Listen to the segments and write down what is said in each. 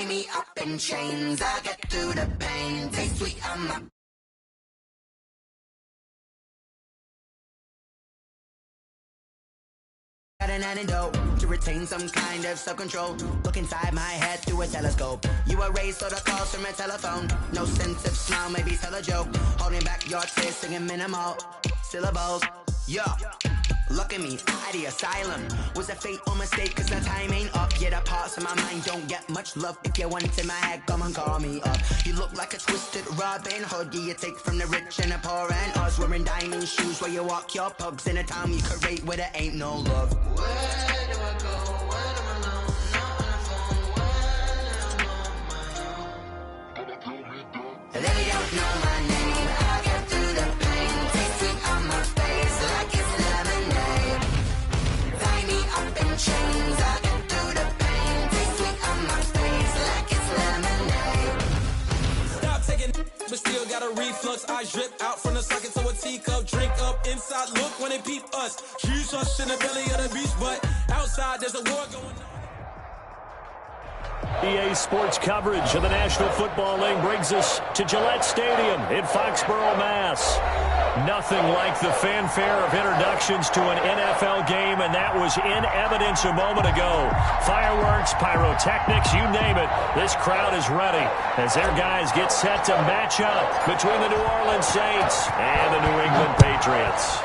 Tie me up in chains, I get through the pain. Taste sweet on my got an antidote to retain some kind of self-control. Look inside my head through a telescope. You erase all the calls from a telephone. No sense of smile, maybe tell a joke. Holding back your tears, singing minimal syllables. Yeah, look at me, out the asylum. Was a fate or mistake, cause the time ain't up. Yeah, the parts of my mind don't get much love. If you want in my head, come and call me up. You look like a twisted Robin Hood. Yeah, you take from the rich and the poor and us. Wearing diamond shoes where you walk your pugs in a town you create where there ain't no love. Where do I go when I'm alone? Not on the phone when I'm on my own. They don't know my name, I get through the pain. Taste sweet on my face like it's lemonade. Tie me up in chains, I get through the pain. Taste sweet on my face like it's lemonade. Stop taking but still got a reflux. I drip out from the socket to a teacup. Drink up inside, look when they peep us. Choose us in the belly of the beast, but outside there's a war going on. EA Sports coverage of the National Football League brings us to Gillette Stadium in Foxborough, Mass. Nothing like the fanfare of introductions to an NFL game, and that was in evidence a moment ago. Fireworks, pyrotechnics, you name it. This crowd is ready as their guys get set to match up between the New Orleans Saints and the New England Patriots.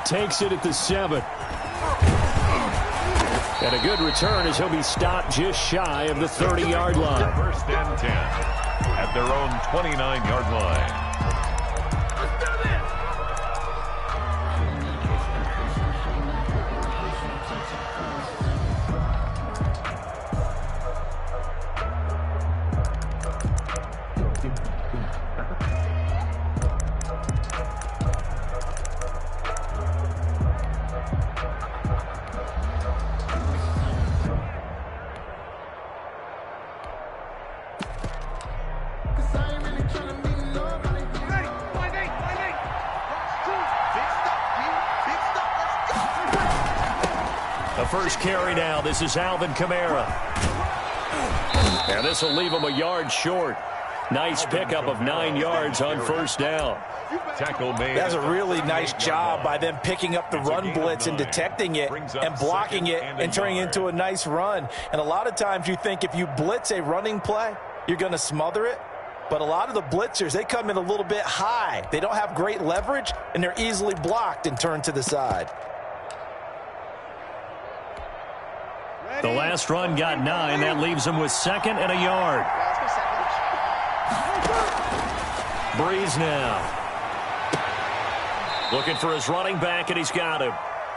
Takes it at the 7. And a good return as he'll be stopped just shy of the 30-yard line. First and 10 at their own 29-yard line. First carry now. This is Alvin Kamara. And this will leave him a yard short. Nice pickup of 9 yards on first down. Tackle made. That's a really nice job by them picking up the run blitz and detecting it and blocking it and turning it into a nice run. And a lot of times you think if you blitz a running play, you're going to smother it. But a lot of the blitzers, they come in a little bit high. They don't have great leverage, and they're easily blocked and turned to the side. The last run got 9. That leaves him with 2nd and a yard. Breeze now. Looking for his running back, and he's got him.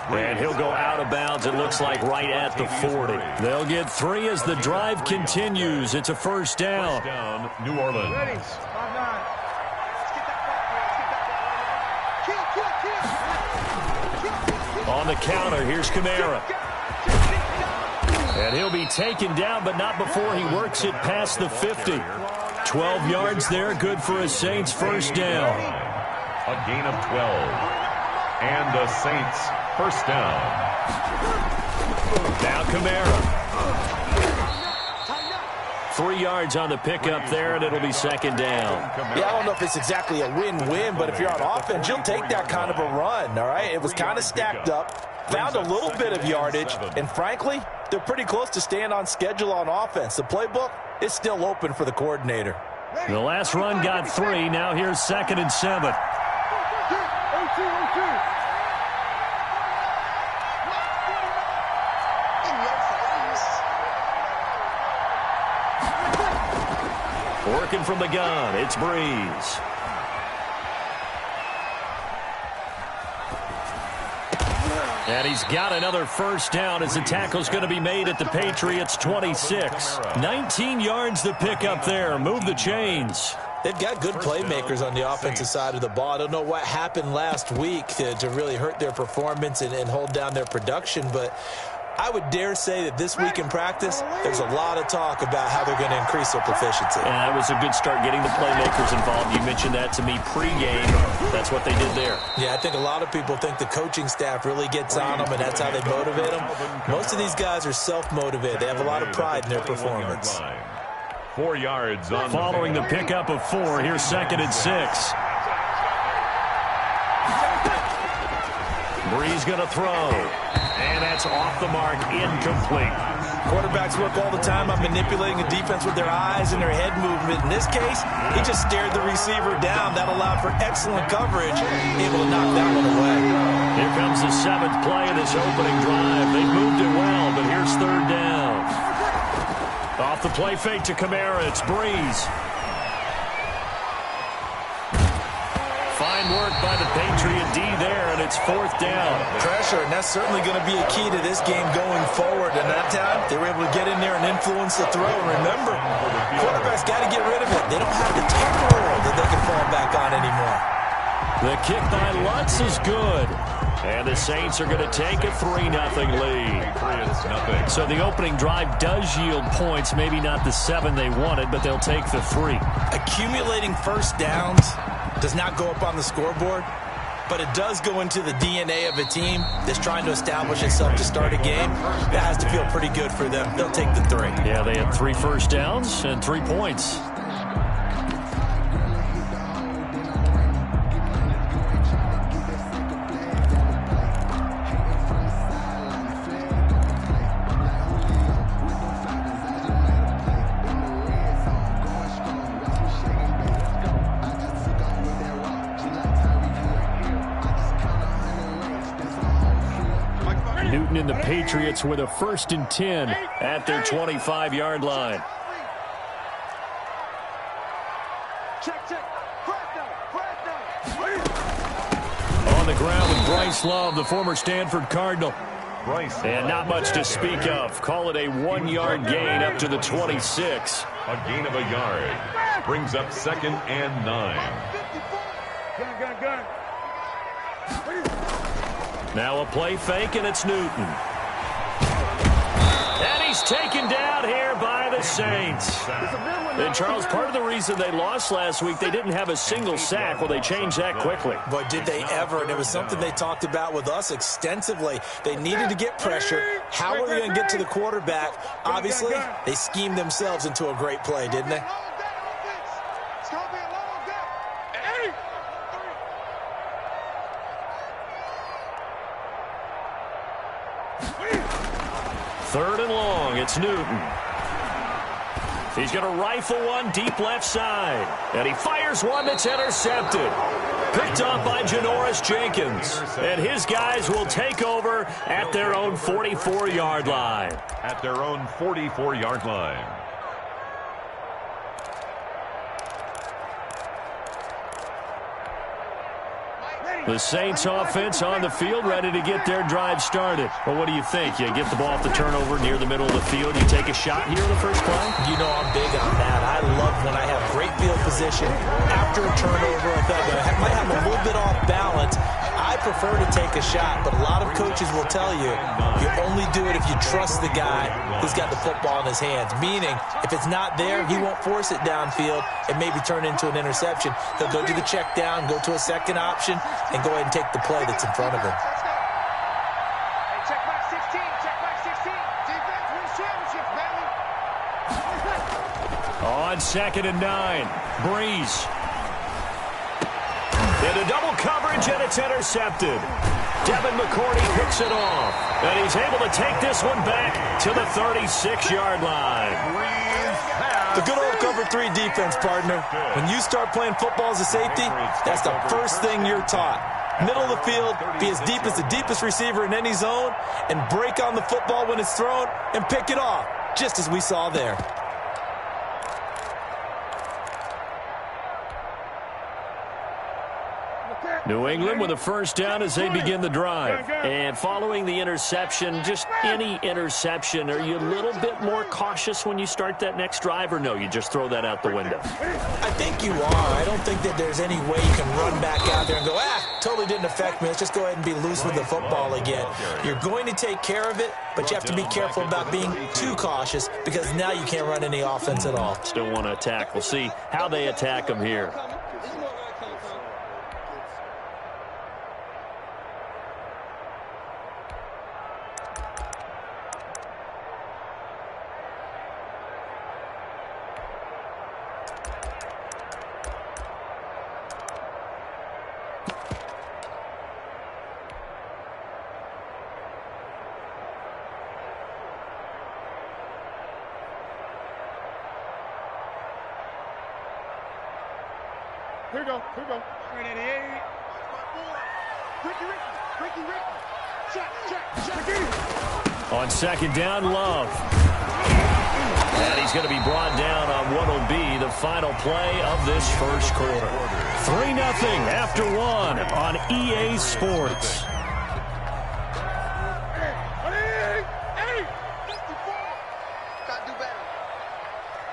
And he'll go out of bounds, it looks like, right at the 40. They'll get 3 as the drive continues. It's a first down. First down, New Orleans. On the counter, here's Kamara. And he'll be taken down, but not before he works it past the 50. 12 yards there, good for a Saints first down. A gain of 12. And the Saints first down. Now Kamara. 3 yards on the pickup there, and it'll be second down. Yeah, I don't know if it's exactly a win-win, but if you're on offense, you'll take that kind of a run, all right? It was kind of stacked up. Found a little bit of yardage, and frankly, they're pretty close to staying on schedule on offense. The playbook is still open for the coordinator. The last run got 3. Now here's 2nd and 7. Working from the gun, it's Breeze. And he's got another first down as the tackle's going to be made at the Patriots' 26. 19 yards to pick up there. Move the chains. They've got good playmakers on the offensive side of the ball. I don't know what happened last week to really hurt their performance and hold down their production, but I would dare say that this week in practice, there's a lot of talk about how they're going to increase their proficiency. And that was a good start getting the playmakers involved. You mentioned that to me pregame. That's what they did there. Yeah, I think a lot of people think the coaching staff really gets on them, and that's how they motivate them. Most of these guys are self-motivated. They have a lot of pride in their performance. 4 yards on following the pickup of 4. Here's 2nd and 6. Brees going to throw. And that's off the mark, incomplete. Quarterbacks work all the time on manipulating a defense with their eyes and their head movement. In this case, he just stared the receiver down. That allowed for excellent coverage, able to knock that one away. Here comes the 7th play of this opening drive. They moved it well, but here's 3rd down. Off the play fake to Kamara, it's Brees. Fine work by the Patriot D there, and it's 4th down. Pressure, and that's certainly going to be a key to this game going forward. And that time, they were able to get in there and influence the throw. And remember, quarterbacks got to get rid of it. They don't have the temporal that they can fall back on anymore. The kick by Lutz is good. And the Saints are going to take a 3-0 lead. So the opening drive does yield points, maybe not the 7 they wanted, but they'll take the 3. Accumulating first downs does not go up on the scoreboard, but it does go into the DNA of a team that's trying to establish itself to start a game. That has to feel pretty good for them. They'll take the 3. Yeah, they had 3 first downs and 3 points. Newton and the Patriots with a 1st and 10 at their 25-yard line. On the ground with Bryce Love, the former Stanford Cardinal. And not much to speak of. Call it a 1-yard gain up to the 26. A gain of a yard. Brings up 2nd and 9. Now a play fake, and it's Newton. And he's taken down here by the Saints. And, Charles, part of the reason they lost last week, they didn't have a single sack. Well, they changed that quickly. But did they ever? And it was something they talked about with us extensively. They needed to get pressure. How are they going to get to the quarterback? Obviously, they schemed themselves into a great play, didn't they? Third and long, it's Newton. He's going to rifle one deep left side. And he fires one that's intercepted. Picked off by Janoris Jenkins. And his guys will take over at their own 44-yard line. At their own 44-yard line. The Saints offense on the field, ready to get their drive started. Well, what do you think? You get the ball off the turnover near the middle of the field. You take a shot here in the first play? You know I'm big on that. I love when I have great field position after a turnover. I might have a little bit off balance. I prefer to take a shot, but a lot of coaches will tell you you only do it if you trust the guy who's got the football in his hands. Meaning, if it's not there, he won't force it downfield and maybe turn into an interception. He'll go to the check down, go to a second option, and go ahead and take the play that's in front of him. Check back 16, check back 16. Defense wins championships, baby. On 2nd and 9, Brees. Into double coverage, and it's intercepted. Devin McCourty picks it off. And he's able to take this one back to the 36-yard line. The good old cover 3 defense, partner. When you start playing football as a safety, that's the first thing you're taught. Middle of the field, be as deep as the deepest receiver in any zone, and break on the football when it's thrown and pick it off, just as we saw there. New England with a first down as they begin the drive. And following the interception, just any interception, are you a little bit more cautious when you start that next drive, or no, you just throw that out the window? I think you are. I don't think that there's any way you can run back out there and go, totally didn't affect me. Let's just go ahead and be loose with the football again. You're going to take care of it, but you have to be careful about being too cautious because now you can't run any offense at all. Still want to attack. We'll see how they attack them here. Here we go. 388. Ricky. Check. On second down, Love. And he's going to be brought down on what will be the final play of this first quarter. 3-0 after 1 on EA Sports. Gotta do better.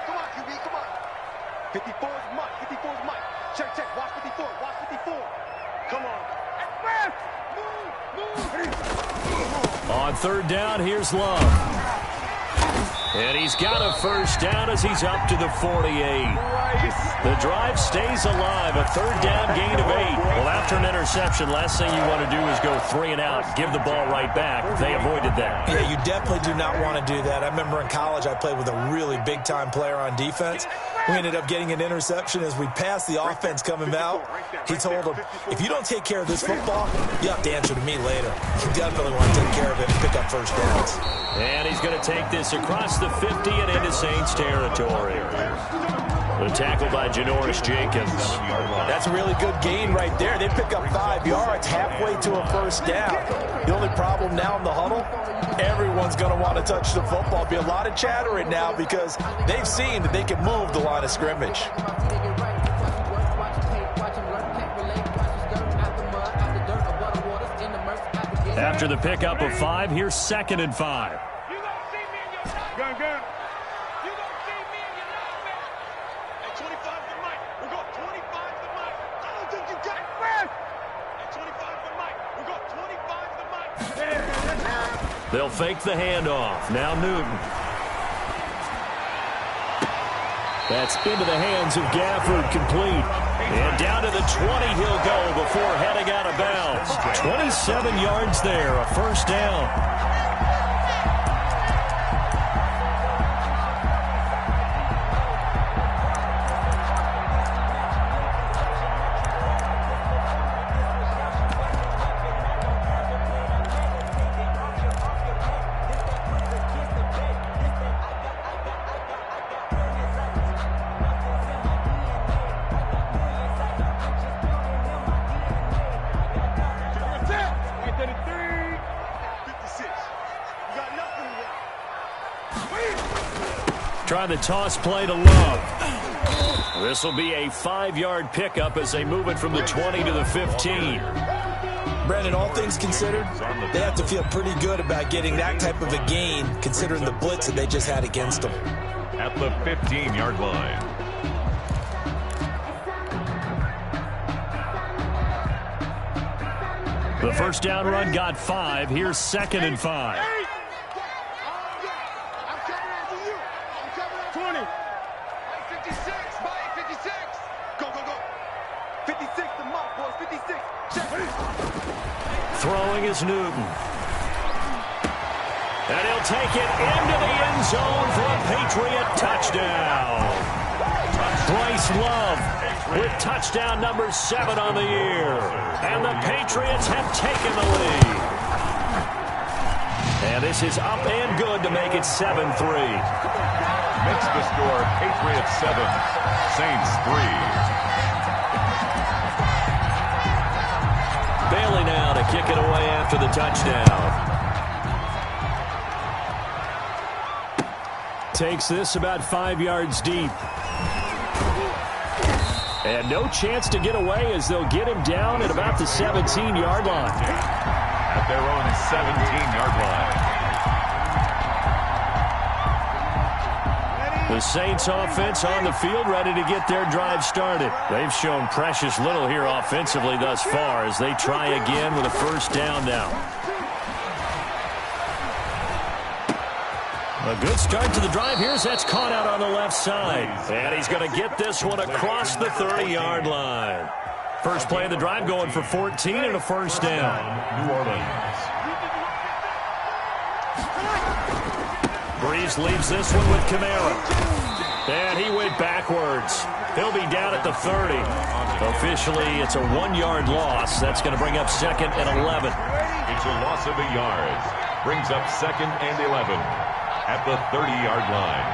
Come on, QB, come on. 54 is Mike. Check. Watch 54. Come on. Move. On third down, here's Love. And he's got a first down as he's up to the 48. The drive stays alive, a third down gain of 8. Well, after an interception, last thing you want to do is go 3 and out, give the ball right back. They avoided that. Yeah, you definitely do not want to do that. I remember in college I played with a really big-time player on defense. We ended up getting an interception as we passed the offense coming out. He told him, if you don't take care of this football, you have to answer to me later. You definitely want to take care of it and pick up first downs. And he's going to take this across the 50 and into Saints territory. The tackle by Janoris Jenkins. That's a really good gain right there. They pick up 5 yards halfway to a first down. The only problem now in the huddle, everyone's going to want to touch the football. Be a lot of chattering now because they've seen that they can move the line of scrimmage. After the pickup of 5, here's 2nd and 5. Gun. You gonna see me and your love, man. At 25 the mic. We got 25 the mic. I don't think you got it. At 25 the mic. We got 25 the mic. They'll fake the handoff. Now Newton. That's into the hands of Gafford, complete. And down to the 20 he'll go before heading out of bounds. 27 yards there, a first down. Try the toss play to Love. This will be a 5-yard pickup as they move it from the 20 to the 15. Brandon, all things considered, they have to feel pretty good about getting that type of a gain considering the blitz that they just had against them. At the 15-yard line. The first down run got 5. Here's 2nd and 5. Throwing is Newton. And he'll take it into the end zone for a Patriot touchdown. Bryce Love with touchdown number 7 on the year. And the Patriots have taken the lead. And this is up and good to make it 7-3. Makes the score Patriots 7, Saints 3. Bailey now to kick it away after the touchdown. Takes this about 5 yards deep. And no chance to get away as they'll get him down at about the 17-yard line. At their own 17-yard line. The Saints offense on the field, ready to get their drive started. They've shown precious little here offensively thus far as they try again with a first down now. A good start to the drive. Here's that's caught out on the left side. And he's going to get this one across the 30-yard line. First play of the drive going for 14 and a first down. New Orleans. Breeze leaves this one with Kamara. And he went backwards. He'll be down at the 30. Officially, it's a 1-yard loss. That's going to bring up second and 11. It's a loss of a yard. Brings up second and 11. At the 30-yard line.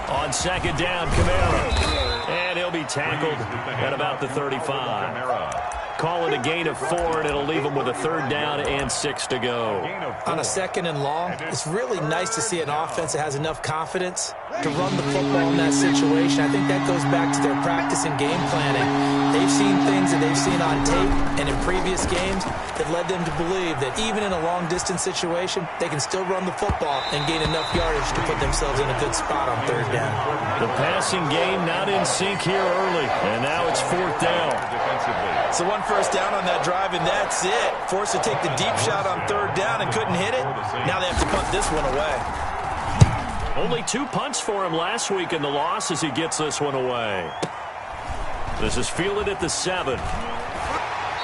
On second down, Kamara. And he'll be tackled at about the 35. Call it a gain of 4, and it'll leave him with a third down and 6 to go. On a second and long, it's really nice to see an offense that has enough confidence to run the football in that situation. I think that goes back to their practice and game planning. They've seen things that they've seen on tape and in previous games that led them to believe that even in a long-distance situation, they can still run the football and gain enough yardage to put themselves in a good spot on third down. The passing game not in sync here early, and now it's fourth down. So one first down on that drive, and that's it. Forced to take the deep shot on third down and couldn't hit it. Now they have to punt this one away. Only 2 punts for him last week in the loss as he gets this one away. This is fielded at the 7.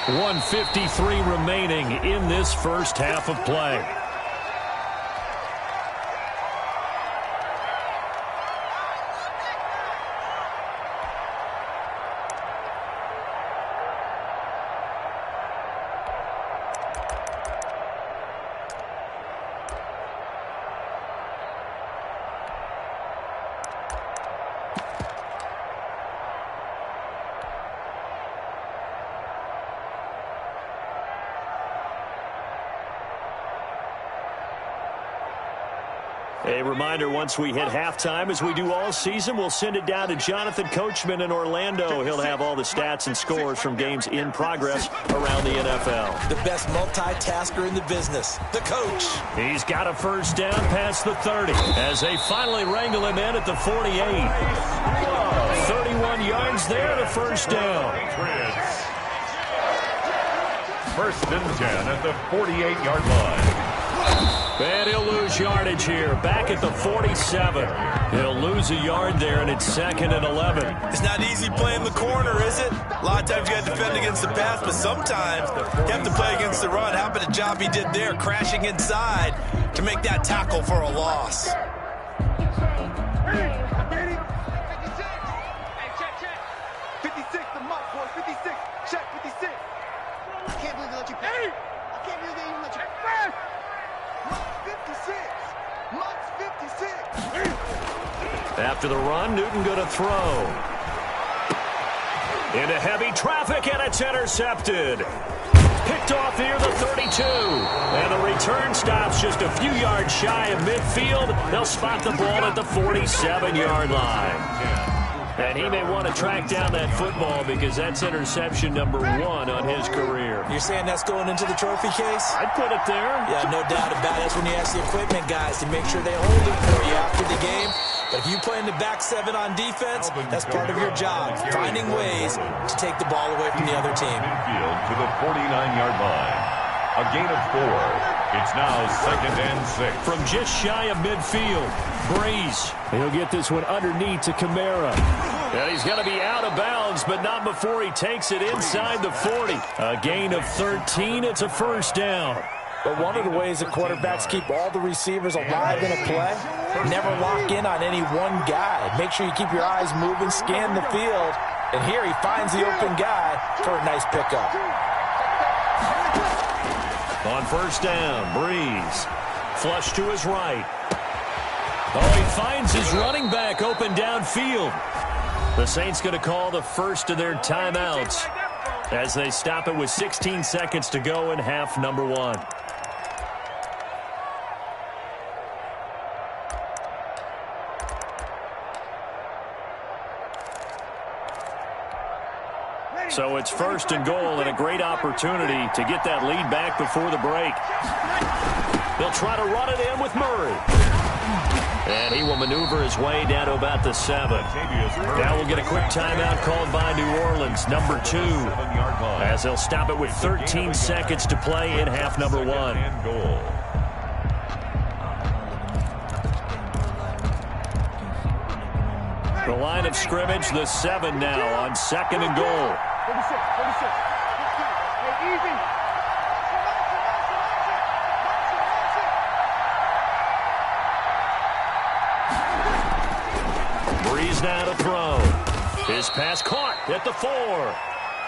1:53 remaining in this first half of play. A reminder, once we hit halftime, as we do all season, we'll send it down to Jonathan Coachman in Orlando. He'll have all the stats and scores from games in progress around the NFL. The best multitasker in the business, the coach. He's got a first down past the 30 as they finally wrangle him in at the 48. 31 yards there, the first down. First and 10 at the 48-yard line. And he'll lose yardage here, back at the 47. He'll lose a yard there, and it's second and 11. It's not easy playing the corner, is it? A lot of times you got to defend against the pass, but sometimes you have to play against the run. How about the job he did there, crashing inside to make that tackle for a loss? After the run, Newton going to throw. Into heavy traffic, and it's intercepted. Picked off near the 32. And the return stops just a few yards shy of midfield. They'll spot the ball at the 47-yard line. And he may want to track down that football because that's interception number 1 on his career. You're saying that's going into the trophy case? I'd put it there. Yeah, no doubt about it. That's when you ask the equipment guys to make sure they hold it for you after the game. But if you play in the back 7 on defense, that's part of your job, finding ways to take the ball away from the other team. Midfield to the 49-yard line. A gain of 4. It's now second and 6. From just shy of midfield, Breeze. He'll get this one underneath to Kamara. And he's going to be out of bounds, but not before he takes it inside the 40. A gain of 13. It's a first down. But one of the ways that quarterbacks keep all the receivers alive in a play, never lock in on any one guy. Make sure you keep your eyes moving, scan the field. And here he finds the open guy for a nice pickup. On first down, Breeze. Flush to his right. Oh, he finds his running back open downfield. The Saints going to call the first of their timeouts as they stop it with 16 seconds to go in half number 1. So it's 1st and goal and a great opportunity to get that lead back before the break. They'll try to run it in with Murray. And he will maneuver his way down to about the 7. Now we'll get a quick timeout called by New Orleans, number 2, as they'll stop it with 13 seconds to play in half number 1. The line of scrimmage, the 7 now on 2nd and goal. 36. Hey, easy. Breeze now to throw. His pass caught at the 4.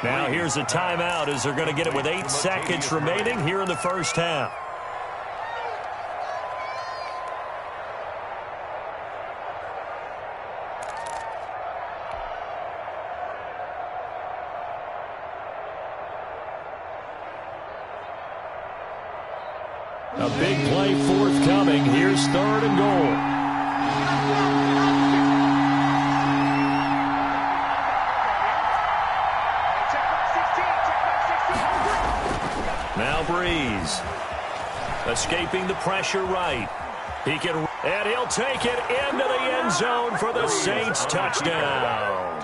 Now here's a timeout as they're going to get it with 8 seconds remaining here in the first half. A big play forthcoming. Here's 3rd and goal. Now Breeze. Escaping the pressure right. And he'll take it into the end zone for the Saints touchdown.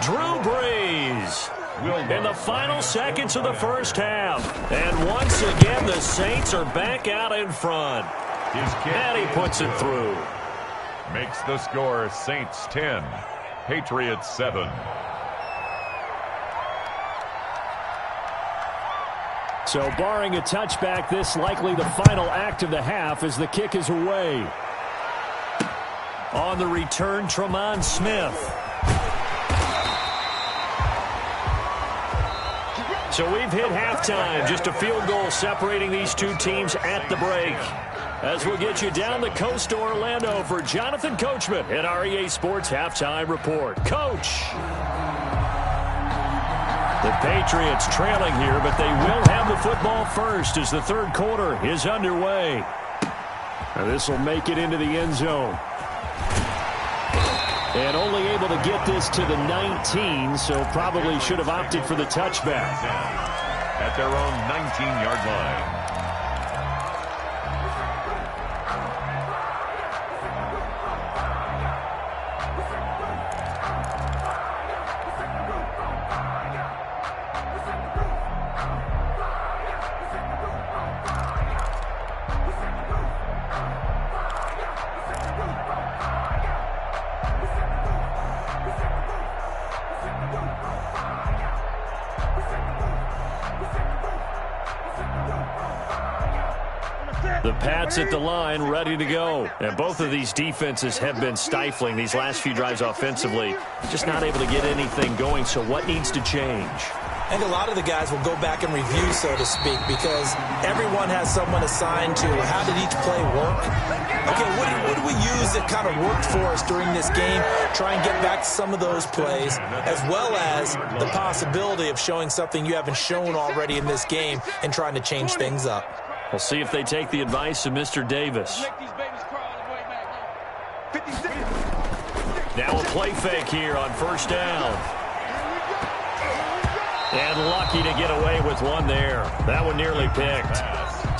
Drew Brees. In the final seconds of the first half. And once again, the Saints are back out in front. And he puts it through. Makes the score Saints 10, Patriots 7. So barring a touchback, this likely the final act of the half as the kick is away. On the return, Tremont Smith. So we've hit halftime. Just a field goal separating these two teams at the break. As we'll get you down the coast to Orlando for Jonathan Coachman at our EA Sports Halftime Report. Coach. The Patriots trailing here, but they will have the football first as the 3rd quarter is underway. Now this will make it into the end zone. And only able to get this to the 19, so probably should have opted for the touchback. At their own 19-yard line. The Pats at the line, ready to go. And both of these defenses have been stifling these last few drives offensively. Just not able to get anything going, so what needs to change? I think a lot of the guys will go back and review, so to speak, because everyone has someone assigned to how did each play work. Okay, what do we use that kind of worked for us during this game? Try and get back to some of those plays, as well as the possibility of showing something you haven't shown already in this game and trying to change things up. We'll see if they take the advice of Mr. Davis. Now a play fake here on 1st down. And lucky to get away with one there. That one nearly picked.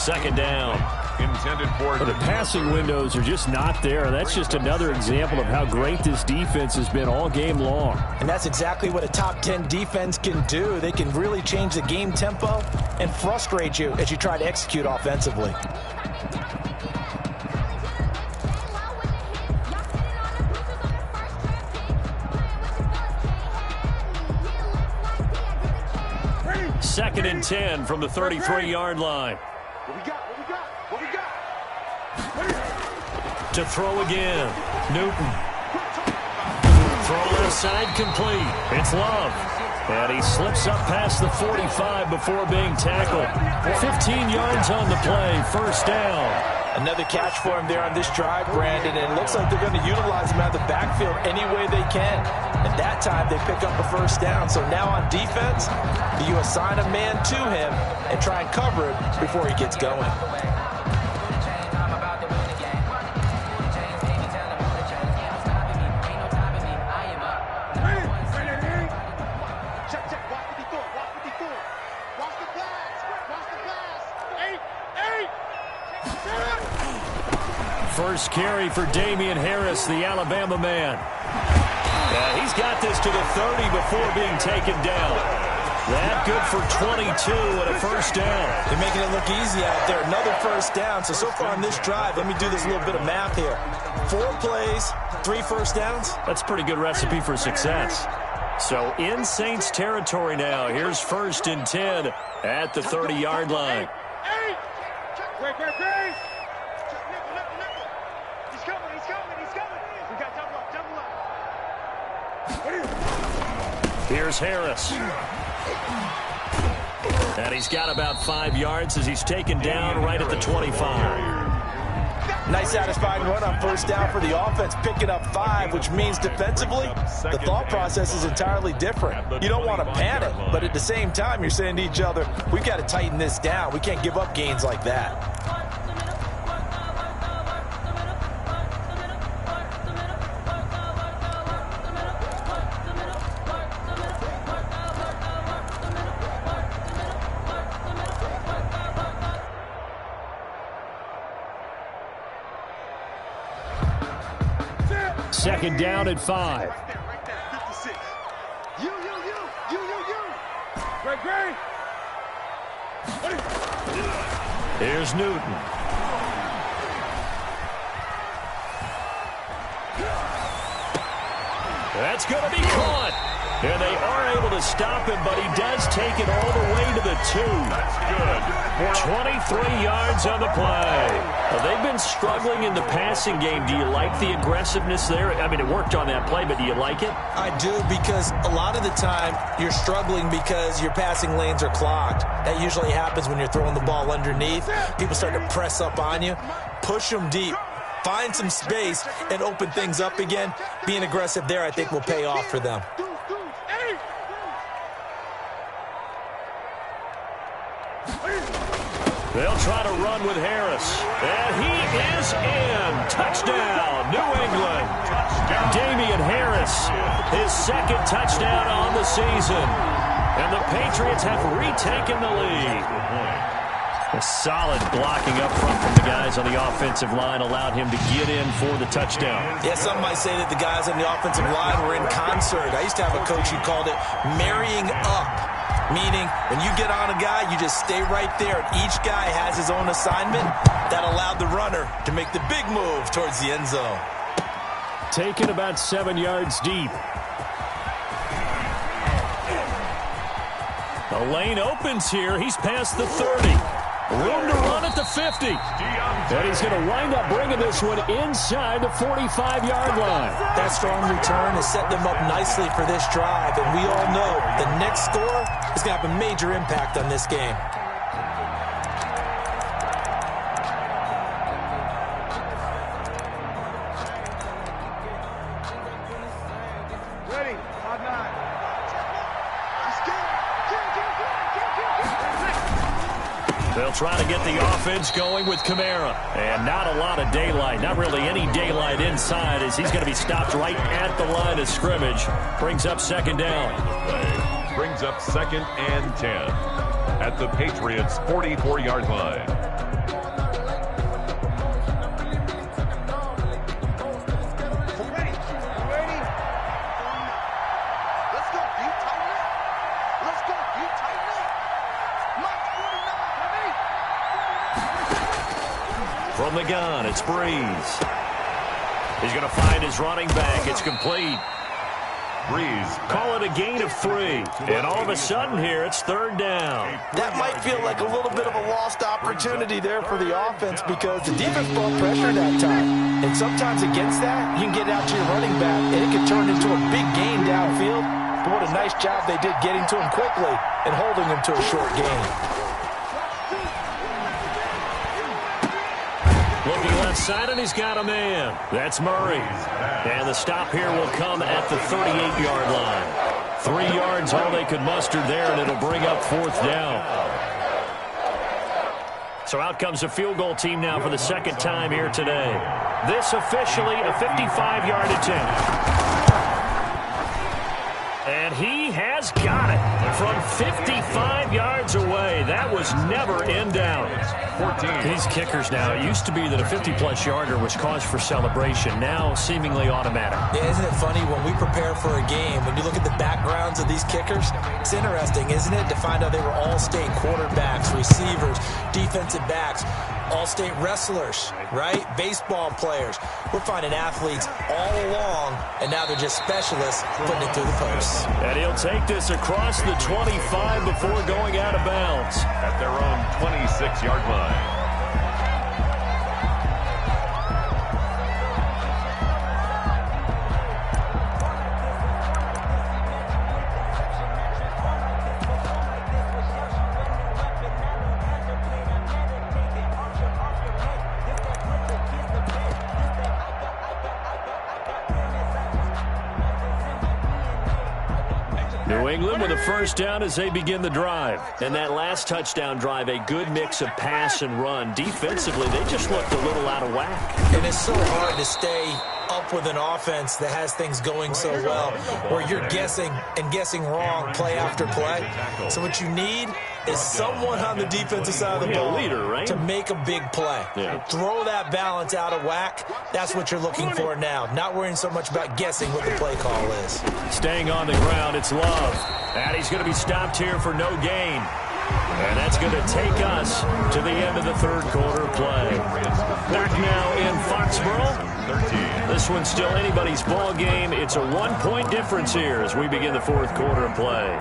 2nd down. Intended for the passing windows are just not there. That's just another example of how great this defense has been all game long. And that's exactly what a top 10 defense can do. They can really change the game tempo and frustrate you as you try to execute offensively. Second and 10 from the 33-yard line. To throw again. Newton. Throw left side complete. It's Love. And he slips up past the 45 before being tackled. 15 yards on the play. 1st down. Another catch for him there on this drive, Brandon, and it looks like they're going to utilize him out of the backfield any way they can. At that time, they pick up a 1st down. So now on defense, you assign a man to him and try and cover it before he gets going. Check. first carry for Damian Harris, the Alabama man. He's got this to the 30 before being taken down. That good for 22 and a first down. They're making it look easy out there. Another first down. So far on this drive, let me do this little bit of math here. 4 plays, 3 first downs. That's a pretty good recipe for success. So in Saints territory now. Here's 1st and 10 at the 30-yard line. Great. He's coming. We got double up. Here's Harris. And he's got about 5 yards as he's taken down right at the 25. Nice satisfying run on first down for the offense, picking up 5, which means defensively, the thought process is entirely different. You don't want to panic, but at the same time, you're saying to each other, we've got to tighten this down. We can't give up gains like that. Second down at 5. Right there, 56. You. Great. Here's Newton. That's going to be caught. And they are able to stop him, but he does take it all the way to the 2. That's good. 23 yards on the play. Well, they've been struggling in the passing game. Do you like the aggressiveness there? I mean, it worked on that play, but do you like it? I do, because a lot of the time you're struggling because your passing lanes are clogged. That usually happens when you're throwing the ball underneath. People start to press up on you, push them deep, find some space, and open things up again. Being aggressive there, I think, will pay off for them. They'll try to run with Harris. And he is in. Touchdown, New England. Damian Harris, his 2nd touchdown on the season. And the Patriots have retaken the lead. A solid blocking up front from the guys on the offensive line allowed him to get in for the touchdown. Yeah, some might say that the guys on the offensive line were in concert. I used to have a coach who called it marrying up, meaning when you get on a guy, you just stay right there. Each guy has his own assignment. That allowed the runner to make the big move towards the end zone. Taken about 7 yards deep. The lane opens here. He's past the 30. Room to run at the 50. And he's going to wind up bringing this one inside the 45-yard line. That strong return has set them up nicely for this drive. And we all know the next score is going to have a major impact on this game. Ready, 5-9. They'll try to get the offense going with Kamara. And not a lot of daylight, not really any daylight inside, as he's going to be stopped right at the line of scrimmage. Brings up 2nd down. Brings up 2nd and 10 at the Patriots' 44-yard line. From the gun, it's Breeze. He's going to find his running back. It's complete. Breeze. Call it a gain of 3. And all of a sudden here, it's 3rd down. That might feel like a little bit of a lost opportunity there for the offense, because the defense brought pressure that time. And sometimes against that, you can get out to your running back, and it can turn into a big gain downfield. But what a nice job they did getting to him quickly and holding him to a short gain. Looking left side, and he's got a man. That's Murray. And the stop here will come at the 38-yard line. 3 yards, all they could muster there, and it'll bring up 4th down. So out comes a field goal team now for the 2nd time here today. This officially a 55-yard attempt. And he has got it from 55 yards away. That was was never in downs. 14. These kickers now, it used to be that a 50-plus yarder was cause for celebration. Now seemingly automatic. Yeah, isn't it funny when we prepare for a game, when you look at the backgrounds of these kickers, it's interesting, isn't it, to find out they were all-state quarterbacks, receivers, defensive backs, all-state wrestlers, right? Baseball players. We're finding athletes all along, and now they're just specialists putting it through the posts. And he'll take this across the 25 before going out of bounds. At their own 26-yard line. New England with a first down as they begin the drive. And that last touchdown drive, a good mix of pass and run. Defensively, they just looked a little out of whack. And it's so hard to stay up with an offense that has things going so well, where you're guessing and guessing wrong play after play. So what you need is someone on the defensive side of the ball leader, right? to make a big play. Yeah. Throw that balance out of whack. That's what you're looking for now. Not worrying so much about guessing what the play call is. Staying on the ground, it's Love. And he's going to be stopped here for no gain. And that's going to take us to the end of the third quarter play. Back now in Foxborough. 13. This one's still anybody's ball game. It's a 1-point difference here as we begin the fourth quarter of play.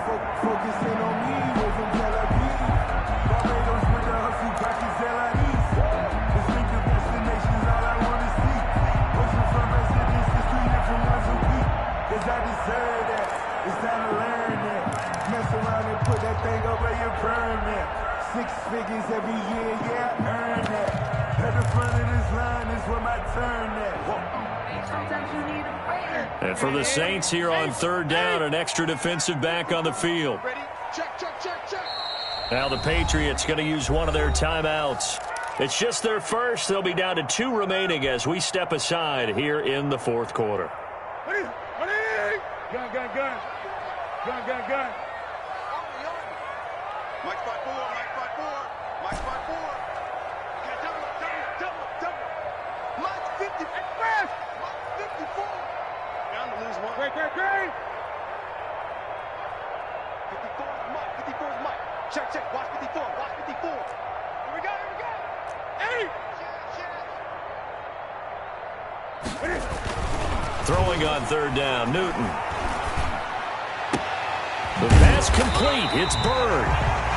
Six figures every year, yeah, earn that. At the front of this line is where my turn at. Sometimes you need a friend. And for the Saints here on third down, an extra defensive back on the field. Ready? Check, check, check, check. Now the Patriots going to use one of their timeouts. It's just their first. They'll be down to 2 remaining as we step aside here in the fourth quarter. Ready? Ready? Gun, gun, gun. Gun, gun, gun. Mike 5-4, Mike 5-4, Mike 5-4. Okay, double, double, double, double. Mike 50, express. Mike 54. Down to lose one. Great, great, great. 54 is Mike, 54 is Mike. Check, check, watch 54, watch 54. Here we go, here we go. 8. Throwing on third down, Newton. The pass complete. It's Bird.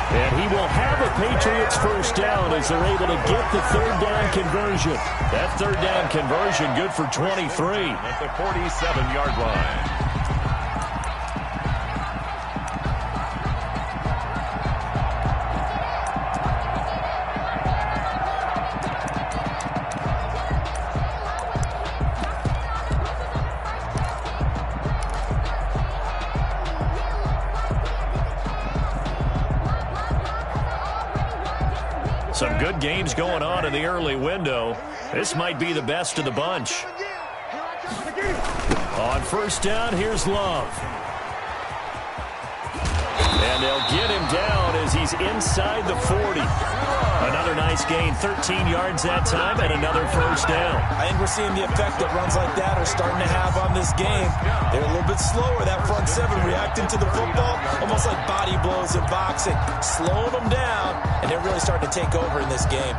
And he will have a Patriots first down as they're able to get the third down conversion. That third down conversion good for 23. At the 47-yard line. Some good games going on in the early window. This might be the best of the bunch. On first down, here's Love. And they'll get him down as he's inside the 40. Another nice gain, 13 yards that time, and another first down. I think we're seeing the effect that runs like that are starting to have on this game. They're a little bit slower, that front seven, reacting to the football, almost like body blows in boxing, slowing them down, and they're really starting to take over in this game.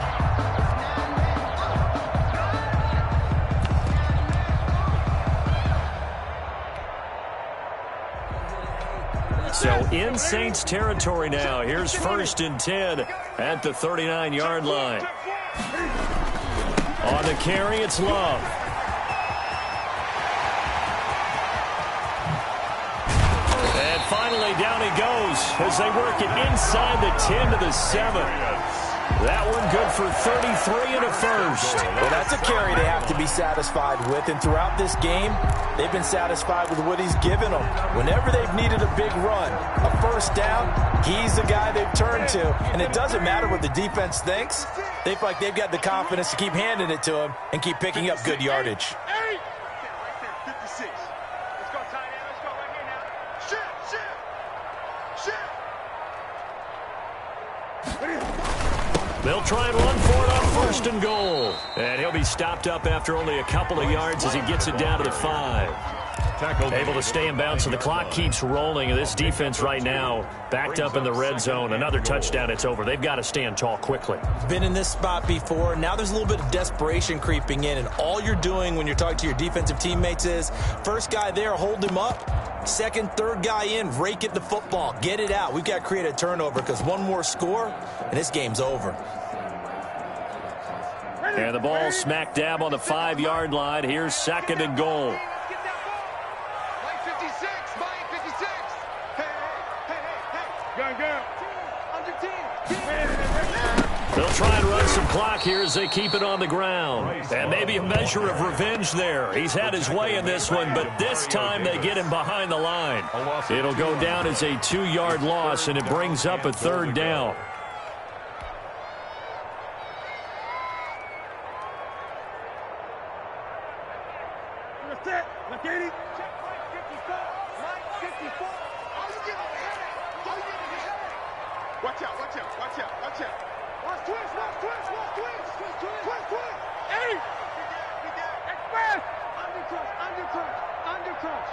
So in Saints territory now. Here's first and 10 at the 39-yard line. On the carry, it's Love. And finally, down he goes as they work it inside the 10 to the 7. That one good for 33 and a first. Well, that's a carry they have to be satisfied with. And throughout this game, they've been satisfied with what he's given them. Whenever they've needed a big run, a first down, he's the guy they've turned to. And it doesn't matter what the defense thinks. They feel like they've got the confidence to keep handing it to him and keep picking up good yardage. 56. Let's go, tight end. Let's go right here now. Shift, shift, shift. They'll try and run for it on first and goal. And he'll be stopped up after only a couple of yards as he gets it down to the 5. Able to stay in bounds, so the clock keeps rolling. And this defense right now backed up in the red zone. Another touchdown, it's over. They've got to stand tall quickly. Been in this spot before. Now there's a little bit of desperation creeping in, and all you're doing when you're talking to your defensive teammates is first guy there, hold him up. Second, third guy in, rake it the football. Get it out. We've got to create a turnover because one more score, and this game's over. And the ball smack dab on the 5-yard line. Here's second and goal. They'll try and run some clock here as they keep it on the ground. And maybe a measure of revenge there. He's had his way in this one, but this time they get him behind the line. It'll go down as a 2-yard loss, and it brings up a third down. Watch out, watch out, watch out, watch out. Watch twist, watch twist, watch twist. Twist, twist. Hey! Express! Undercrunch.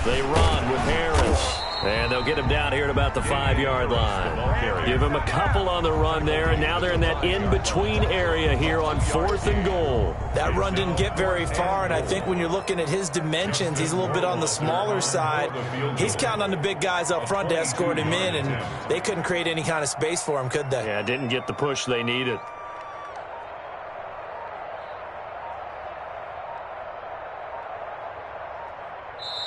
They run with Harris. And they'll get him down here at about the 5-yard line. Give him a couple on the run there, and now they're in that in-between area here on 4th and goal. That run didn't get very far, and I think when you're looking at his dimensions, he's a little bit on the smaller side. He's counting on the big guys up front to escort him in, and they couldn't create any kind of space for him, could they? Yeah, didn't get the push they needed.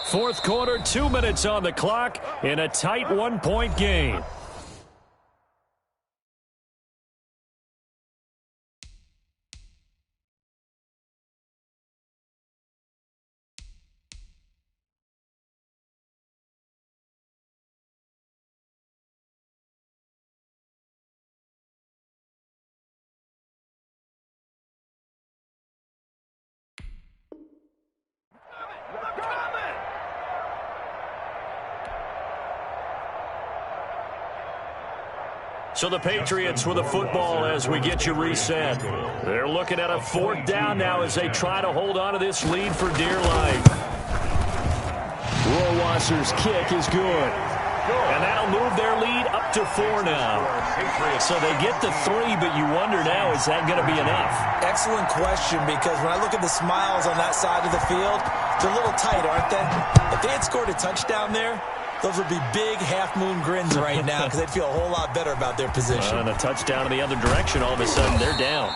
Fourth quarter, 2 minutes on the clock in a tight 1-point game. So the Patriots with the football as we get you reset. They're looking at a 4th down now as they try to hold on to this lead for dear life. Rohrwasser's kick is good. And that'll move their lead up to 4 now. So they get the 3, but you wonder now, is that going to be enough? Excellent question, because when I look at the smiles on that side of the field, they're a little tight, aren't they? If they had scored a touchdown there, those would be big half-moon grins right now because they'd feel a whole lot better about their position. And a touchdown in the other direction, all of a sudden they're down.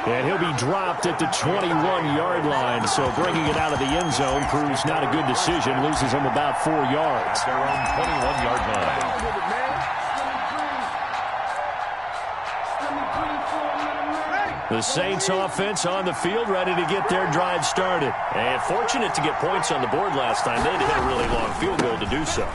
And he'll be dropped at the 21-yard line, so bringing it out of the end zone proves not a good decision, loses him about 4 yards. Their own 21-yard line. The Saints offense on the field, ready to get their drive started. And fortunate to get points on the board last time. They had to hit a really long field goal to do so.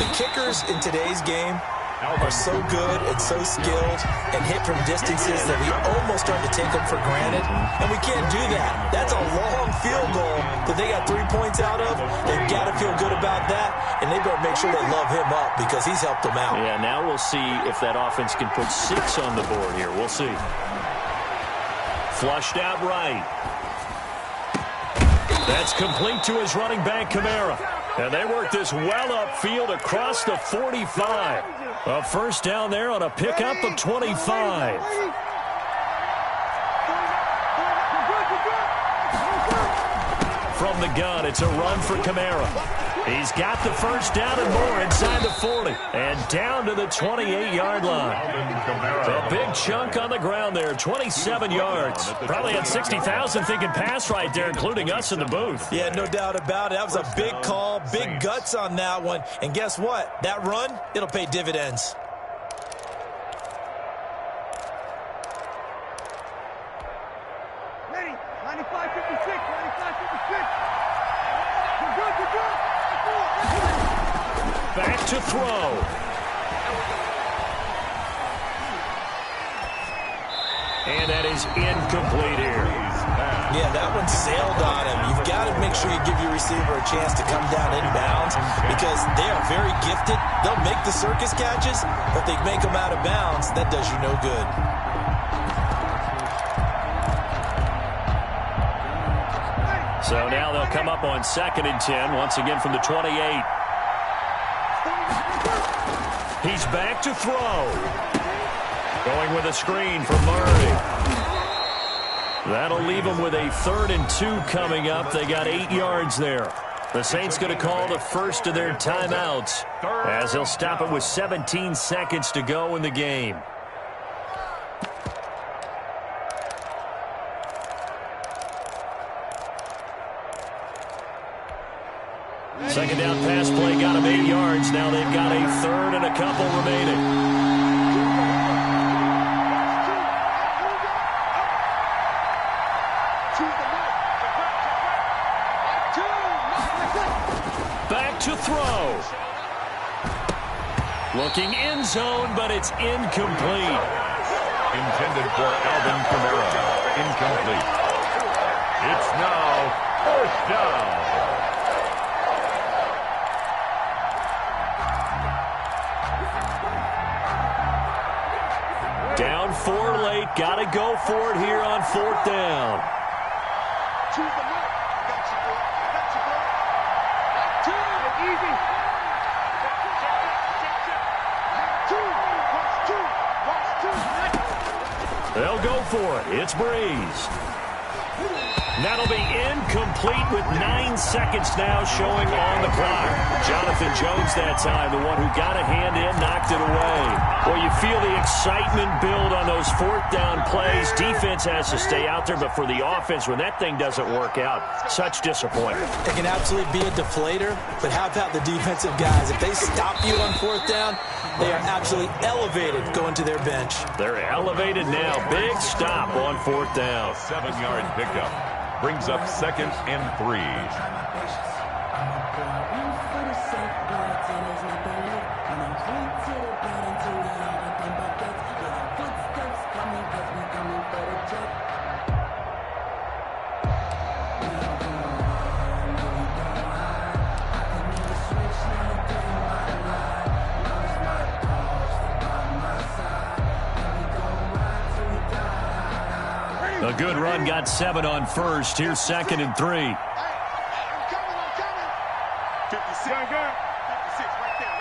The kickers in today's game are so good and so skilled and hit from distances that we almost start to take them for granted. And we can't do that. That's a long field goal that they got 3 points out of. They've got to feel good about that, and they better make sure they love him up because he's helped them out. Yeah, now we'll see if that offense can put 6 on the board here. We'll see. Flushed out right. That's complete to his running back, Kamara. And they work this well upfield across the 45. A first down there on a pickup of 25. From the gun, it's a run for Kamara. He's got the first down and more inside the 40. And down to the 28-yard line. A big chunk on the ground there, 27 yards. Probably had 60,000 thinking pass right there, including us in the booth. Yeah, no doubt about it. That was a big call, big guts on that one. And guess what? That run, it'll pay dividends. Ready, 95-56, 95-56. Back to throw. And that is incomplete here. Yeah, that one sailed on him. You've got to make sure you give your receiver a chance to come down inbounds because they are very gifted. They'll make the circus catches, but they make them out of bounds. That does you no good. So now they'll come up on 2nd and 10, once again from the 28. He's back to throw. Going with a screen for Murray. That'll leave them with a 3rd and 2 coming up. They got 8 yards there. The Saints going to call the first of their timeouts as they'll stop it with 17 seconds to go in the game. Second down pass play got him 8 yards. Now they've got a 3rd and a couple remaining. Back to throw. Looking end zone, but it's incomplete. Intended for Alvin Kamara. Incomplete. It's now 4th down. Down 4 late. Got to go for it here on 4th down. They'll go for it. It's Breeze. That'll be incomplete with 9 seconds now showing on the clock. Jonathan Jones that time, the one who got a hand in, knocked it away. Well, you feel the excitement build on those 4th down plays. Defense has to stay out there, but for the offense, when that thing doesn't work out, such disappointment. It can absolutely be a deflator, but how about the defensive guys? If they stop you on 4th down, they are absolutely elevated going to their bench. They're elevated now. Big stop on 4th down. 7-yard pickup. Brings up 2nd and 3. A good run, got 7 on first. Here's 2nd and 3. I'm coming. 56. 56, right there.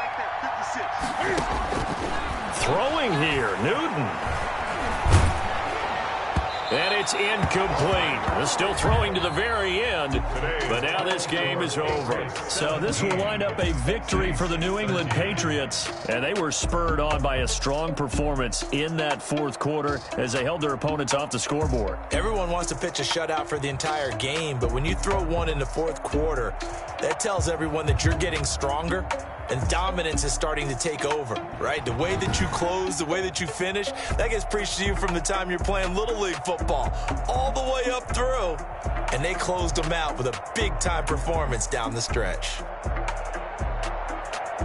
56. Throwing here, Newton. And it's incomplete. They're still throwing to the very end, but now this game is over. So this will wind up a victory for the New England Patriots, and they were spurred on by a strong performance in that 4th quarter as they held their opponents off the scoreboard. Everyone wants to pitch a shutout for the entire game, but when you throw one in the 4th quarter, that tells everyone that you're getting stronger and dominance is starting to take over, right? The way that you close, the way that you finish, that gets preached to you from the time you're playing Little League football all the way up through. And they closed them out with a big-time performance down the stretch.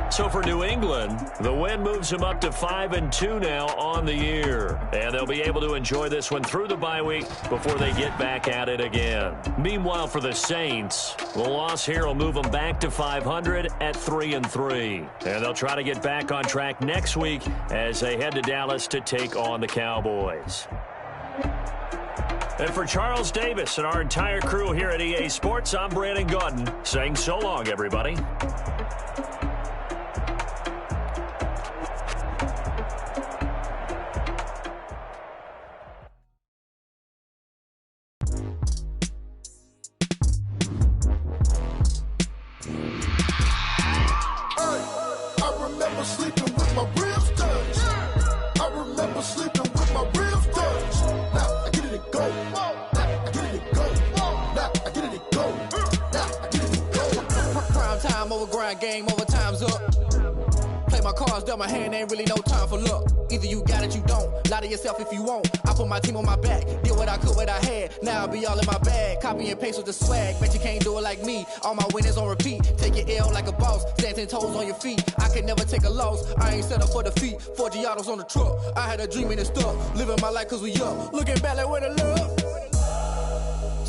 So for New England, the win moves them up to 5-2 now on the year. And they'll be able to enjoy this one through the bye week before they get back at it again. Meanwhile, for the Saints, the loss here will move them back to 500 at 3-3. And they'll try to get back on track next week as they head to Dallas to take on the Cowboys. And for Charles Davis and our entire crew here at EA Sports, I'm Brandon Gaudin saying so long, everybody. Game over, time's up. Play my cards, dealt my hand, ain't really no time for luck. Either you got it, you don't. Lie to yourself if you won't. I put my team on my back, did what I could, what I had. Now I'll be all in my bag. Copy and paste with the swag. Bet you can't do it like me. All my winners on repeat. Take your L like a boss. Stand 10 toes on your feet. I can never take a loss. I ain't set up for defeat. 4 Giottos on the truck. I had a dream and it stuck. Living my life cause we up. Looking back like where the love.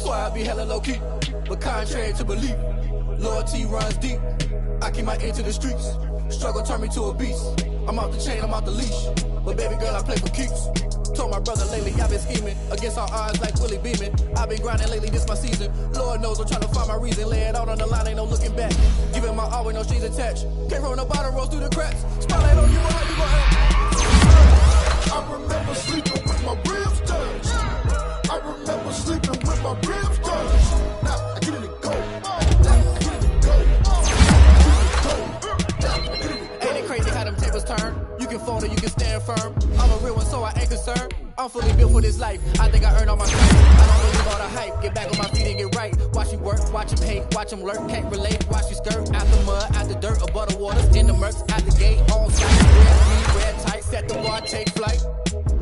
Swear I be hella low-key, but contrary to belief, loyalty runs deep. I keep my ear to the streets. Struggle turned me to a beast. I'm off the chain, I'm off the leash. But baby girl, I play for keeps. Told my brother lately I've been scheming against all odds like Willie Beeman. I've been grinding lately, this my season. Lord knows I'm trying to find my reason. Lay it out on the line, ain't no looking back. Giving my all with no strings attached. Came from the bottom, rose through the cracks. Spotlight on you, how you gon' act? I remember sleeping with my ribs touched. I remember sleeping with my ribs touched. Now I get it and go. Ain't it crazy how them tables turn? You can fold or you can stand firm. I'm a real one, so I ain't concerned. I'm fully built for this life. I think I earned all my stripes. I don't believe all the hype. Get back on my feet and get right. Watch you work, watch him hate, watch him lurk. Can't relate, watch you skirt. Out the mud, out the dirt, above the waters, in the murks, out the gate, on site. Red tight, set the bar, take flight.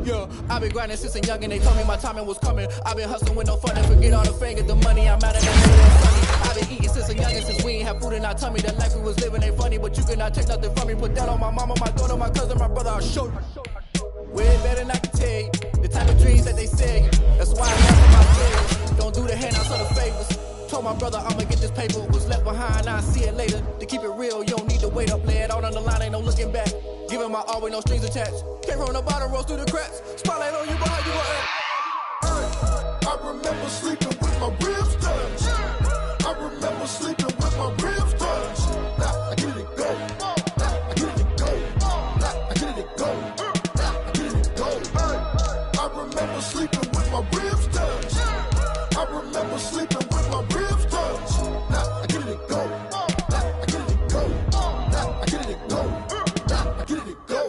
Yeah, I've been grinding since a youngin'. They told me my timing was coming. I've been hustling with no fun and forget all the fame, get the money. I'm out of that. I've been eating since a youngin', since we ain't have food in our tummy. The life we was living ain't funny, but you cannot take nothing from me. Put that on my mama, my daughter, my cousin, my brother. I'll show you. Way better than I can tell you. The type of dreams that they say. That's why I laugh at my fears. Don't do the handouts or the favors. Told my brother I'ma get this paper. Was left behind, I'll see it later. To keep it real, you don't need to wait up. Lay it out on the line, ain't no looking back. Giving my all with no strings attached. Came from the bottom, rose through the cracks. Spotlight on you, but how you gon' act? I remember sleeping with my ribs touched. I remember sleeping with my ribs touched. Now I get it and go. I get it and go. I get it and go. I get it and go. I remember sleeping with my ribs touched. I remember sleeping with my ribs touched. Now I get it and go. I get it and go. I get it and go. I get it and go.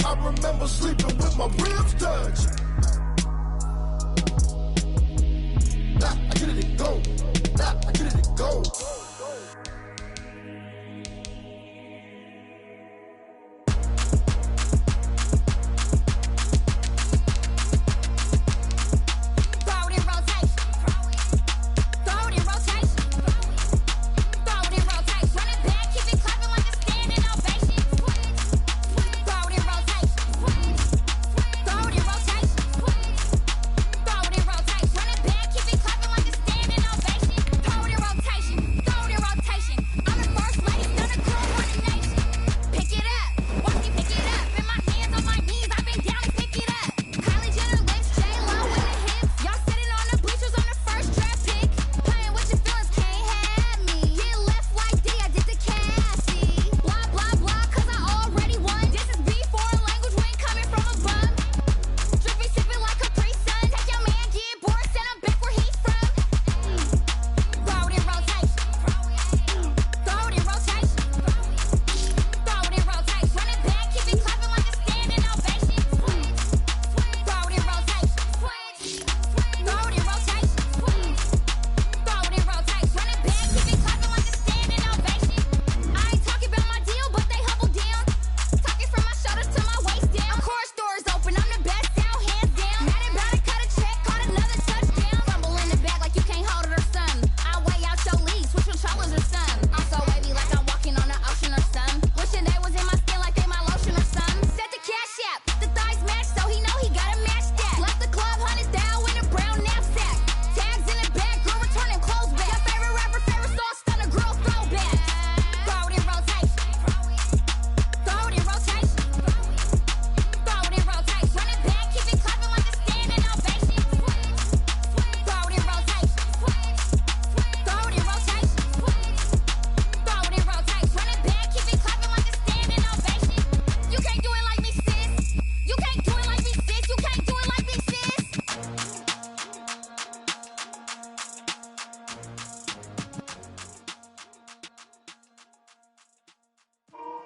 I remember sleeping with my ribs touched. I get it and go. I get it and go.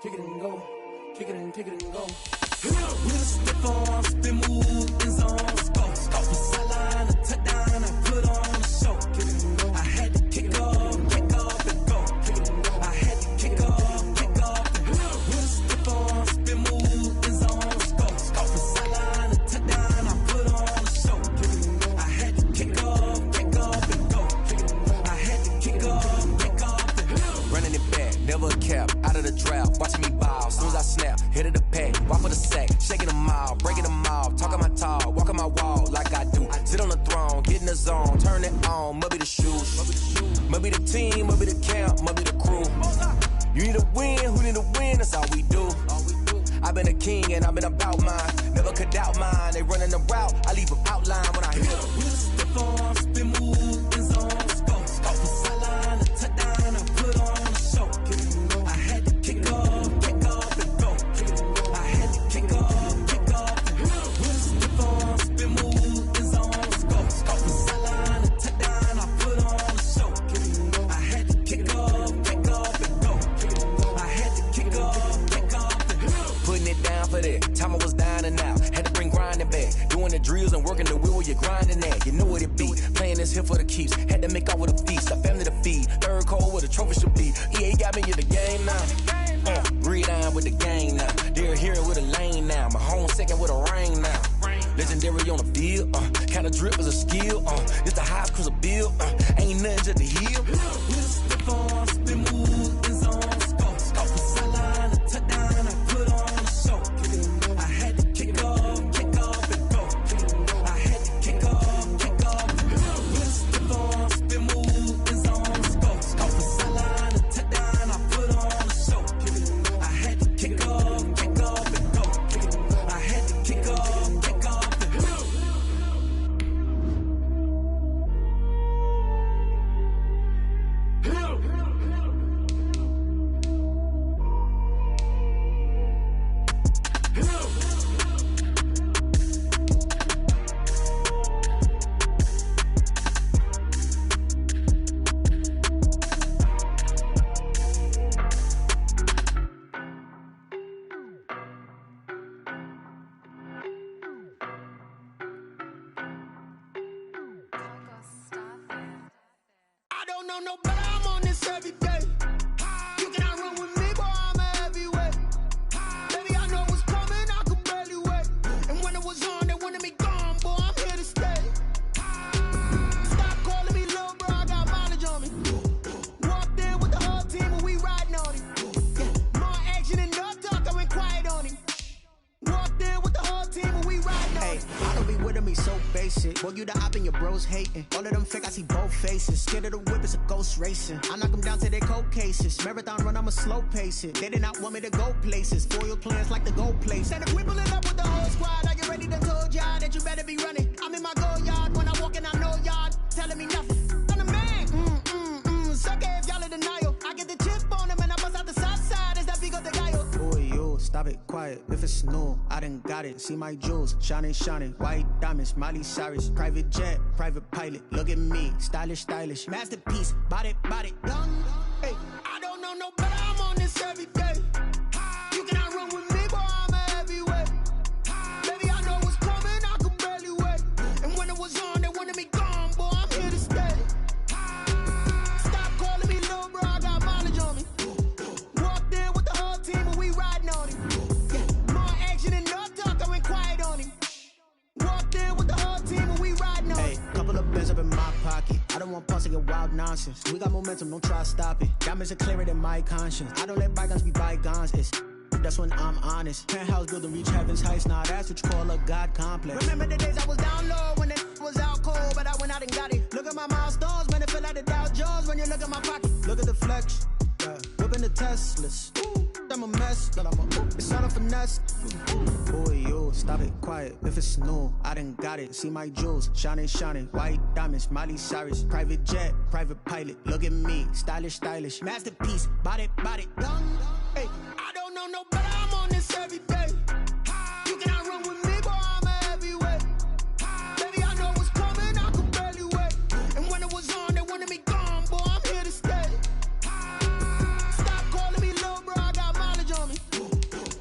Kick it and go. Kick it and kick it and go. With a stiff arm, spin move, in zone, go. From sideline to touchdown, I put on a show. I had to kick off and go. I had to kick off and go. With a stiff arm, spin move, in zone, go. From sideline to touchdown, I put on a show. I had to kick off and go. I had to kick off and go. Running it back, never a cap, out of the draft, watching me ball. As soon as I snap, hit of the pack, walk for the sack, shaking them all, breaking them all, talking my talk, walking my Maybe the team, maybe the camp, maybe the crew. You need a win, who need a win, that's all we do. I've been a king and I've been about mine. Never could doubt mine. They running the route, I leave them outline when I hit them. We stiff on, spin move, in zone, scope. From sideline to touchdown, I put on a show. I had to kick off and go. I had to kick off and go. We stiff on, spin move, in zone, scope. From sideline to touchdown, I put on a show. I had to kick off and go. I had to kick off and go. Putting it down for that. Time I was down and out. Had to bring grinding back. Doing the drills and working the wheel where you're grinding at. You know what it be. Playing this here for the keeps. Had to make off with a feast. A family to feed. Third cold where the trophy should be. EA got me in the game now. Breed on with the game now. They're here with a lane now. My home second with a ring now. Legendary on the field. Kind of drip is a skill. It's the highest cruiser bill. Ain't nothing just the heel. Step on, spin move, in zone, scope. From sideline to touchdown, I put on a show. I had to kick off and go. I had to kick off. Step on, spin move, in zone, scope. From sideline to touchdown, I put on a show. I had to kick off and go. I had to kick off and go. I don't know no better, I'm on this every day. You cannot run with me, boy, I'm a heavyweight. Baby, I know what's coming, I could barely wait. And when it was on, they wanted me gone, boy, I'm here to stay. Stop calling me little bro, I got mileage on me. Walked in with the whole team and we riding on him. Yeah, more action and no talk, I went quiet on him. Walked in with the whole team and we riding on him. I don't be with me so basic. Boy, you the op and your bros hating. All of them fake, I see both faces. Scared of the whip, it's a ghost racing. I knock them down to their cold cases. Marathon run, I'ma slow pace it. They did not want me to go places. Foil plans like the gold place. And if we pulling up with the whole squad, are you ready to told y'all that you better be running? I'm in my go yard. When I walk in, I know y'all telling me nothing. I'm the man. Suck it if y'all in denial. I get the chip on him and I bust out the south side. Is that Vigo the Gallo? Boy, you stop it, quiet. If it's new, I done got it. See my jewels, shining. White diamonds, Miley Cyrus. Private jet, private pilot. Look at me, stylish. Masterpiece, body, young. Hey, I don't know no better, I'm on this every day. You cannot run with me, boy, I'm a heavyweight. Baby, I know what's coming, I could barely wait. And when it was on, they wanted me gone, boy, I'm here to stay. Stop calling me little bro, I got mileage on me. Walked in with the whole team and we riding on him. Yeah, more action and no talk, I went quiet on him. Walked in with the whole team and we riding on him. Couple of bands up in my pocket. I don't want pause to get wild nonsense. We got momentum, don't try to stop it. Diamonds are clearer than my conscience. I don't let bygones be bygones. That's when I'm honest. Penthouse building, reach heaven's heights. Now that's what you call a God complex. Remember the days I was down low when it was out cold, but I went out and got it. Look at my milestones, man, it feel like the Dow Jones when you look at my pocket. Look at the flex, whipping the Teslas. I'm a mess, but it's not a finesse. Boy, you stop it, quiet. If it's new, I done got it. See my jewels, shining. White diamonds, Miley Cyrus. Private jet, private pilot. Look at me, stylish. Masterpiece, body, young. Hey, I don't know no better, I'm on this every day. You cannot run with me, boy, I'm a heavyweight. Baby, I know what's coming, I could barely wait. And when it was on, they wanted me gone, boy, I'm here to stay. Stop calling me little bro, I got mileage on me.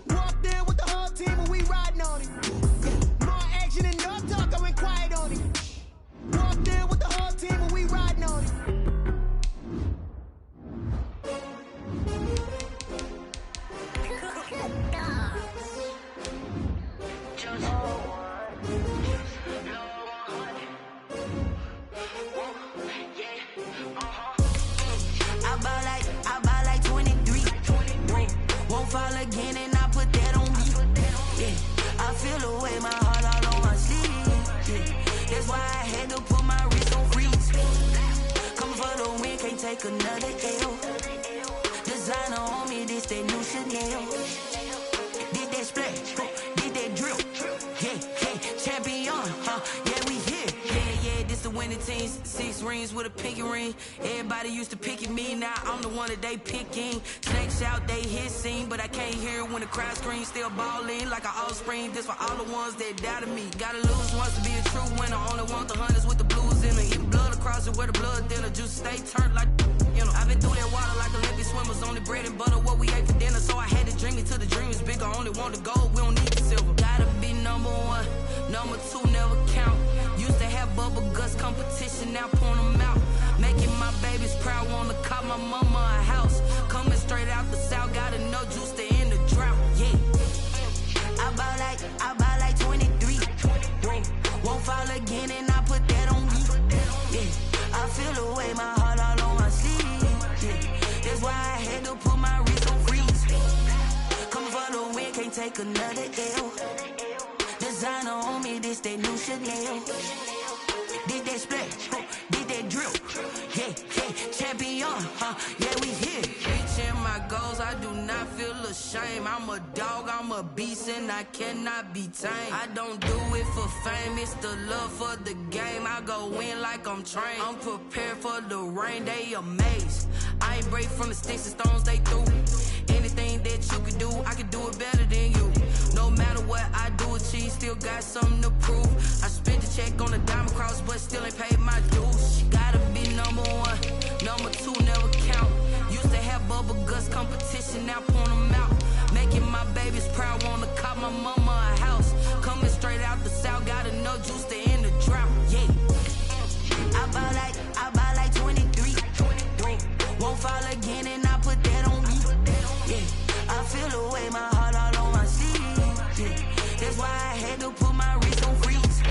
Walked in with the whole team and we riding on him. Yeah, more action and no talk, I went quiet on him. Walked in with the whole team and we riding on him. can't take another L. Designer on me, this that new Chanel. Did that splash, did that drill. Yeah, champion, yeah, we here. Yeah, this the winning team. 6 rings with a pinky ring. Everybody used to pick at me, now I'm the one that they picking. Snakes out, they hit scene, but I can't hear it when the crowd screams. Still balling like an offspring. This for all the ones that doubted me. Gotta lose once to be a true winner. Only want the hunters with the blues in it. Even blood across it where the blood thinner. Juice stay turned like, you know. I've been through that water like Olympic swimmers. Only bread and butter, what we ate for dinner. So I had to dream it till the dream is bigger. Only want the gold, we don't need the silver. Gotta be number 1, number 2 never count. Used to have bubble guts competition, now point them out. Making my babies proud, wanna cop my mama a house. Coming straight out the south, gotta know juice to end the drought. Yeah, I buy like 23. Won't fall again, and I put that on me. Yeah, I feel the way, my heart all on my sleeve. Yeah, that's why I had to put my wrist on freeze. Coming for the win, can't take another L. Designer on me, this that new Chanel. Did that splash, did that drill. Yeah, champion, yeah, we here. Reaching my goals, I do not feel ashamed. I'm a dog, I'm a beast, and I cannot be tamed. I don't do it for fame, it's the love for the game. I go in like I'm trained. I'm prepared for the rain, they amazed. I ain't break from the sticks and stones they threw. Anything that you could do, I could do it better than you. No matter what I do, achieve, still got something to prove. I spent the check on the diamond cross, but still ain't paid my dues. Gotta be number 1, number 2 never count. Used to have bubble guts competition, now point them out. Making my babies proud, wanna cop my mama a house. Coming straight out the south, gotta know juice to end the drought. Yeah, I buy like 23. Won't fall again, and I put that on me. Yeah, I feel the way, my heart all on my sleeve. Yeah, that's why I had to put my wrist on freeze.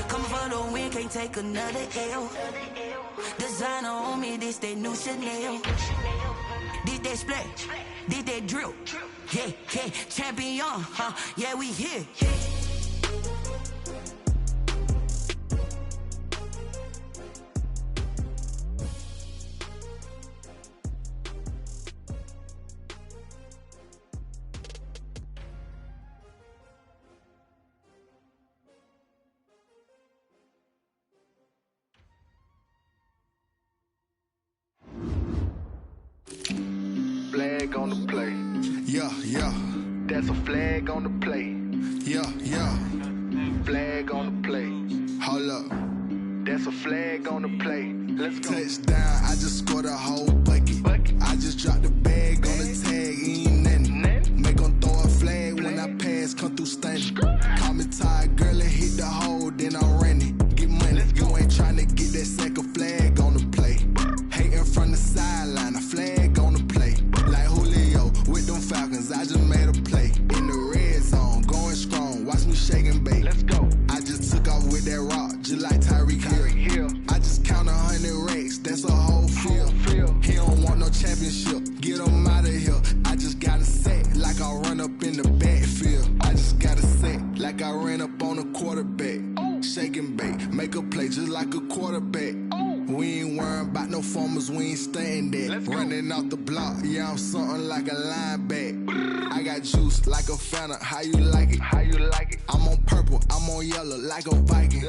Coming for the win, can't take another L. Designer on me, this that new Chanel. Did that splash, did that drill. Yeah, champion, yeah, we here. Flag on the play. Yeah. That's a flag on the play. Yeah. Flag on the play. Hold up. That's a flag on the play. Let's go. Touchdown, I just scored a whole bucket. I just dropped the bag on the tag, ain't nothing. Make them throw a flag when I pass, come through stunning. Call me tired, girl, and hit the hole, then I'm running. Get money, you ain't trying to get that second flag on the play. Hating from the sideline, a flag on the play. Like Julio with them Falcons, I just made a play. In the red zone, going strong, watch me shake and bake. Let's go. I just took off with that rock, just like Tyreek Hill. I just count 100 racks, that's a whole field. He don't want no championship, get him out of here. I just got a set, like I run up in the backfield. I just got a set, like I ran up on a quarterback. Shake and bake, make a play just like a quarterback. We ain't worrying about no formers, we ain't staying there. Running off the block, yeah, I'm something like a lineback. I got juice like a Fanta, how you like it? I'm on purple, I'm on yellow, like a Viking.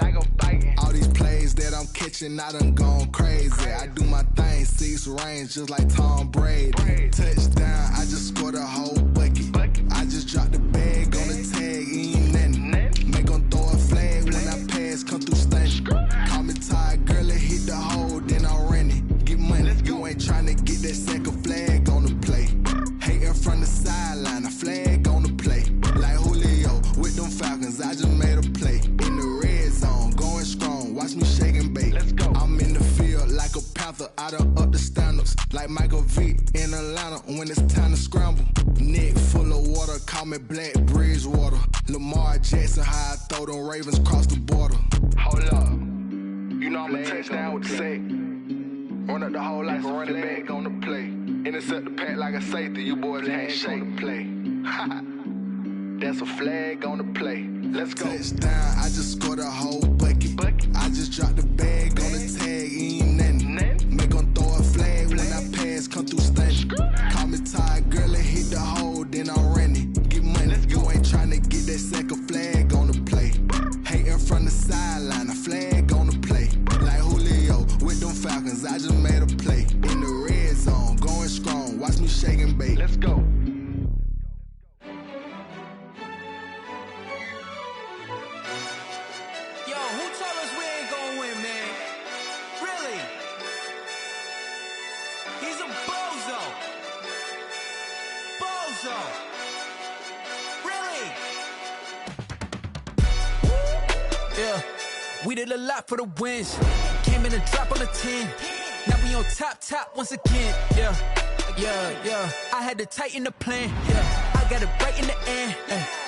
All these plays that I'm catching, I done gone crazy. I do my thing, 6 range, just like Tom Brady. Touchdown, I just scored a whole bucket. I just dropped the bag on the tag, ain't nothing. Make them throw a flag when I pass, come through stunning. Call me tired, girl, and hit the hole, then I'm running. Get money, you ain't trying to get that second flag on the play. Hating from the sideline, a flag on the play. Like Julio with them Falcons, I just made a play. In the red zone, going strong, watch me shake and bake. I'm in the field like a Panther, I done up the standards. Like Michael Vick in Atlanta when it's time to scramble. Neck full of water, call me Black Bridgewater. Lamar Jackson, how I throw them Ravens cross the border. Hold up. You know I'm a touchdown with the sack. Run up the hole like a running back on the play. Intercept the pack like a safety, you boys handshake on the play. That's a flag on the play. Let's go. Touchdown, I just scored a whole bucket. I just dropped the bag on the tag, ain't nothing. Make them throw a play. In the red zone, going strong. Watch me shake and bake. Let's go. Yo, who told us we ain't gonna win, man? Really? He's a bozo. Bozo. Really? Yeah, we did a lot for the wins. Came in a drop on the 10. Now we on top once again. Yeah. I had to tighten the plan. Yeah, I got it right in the end.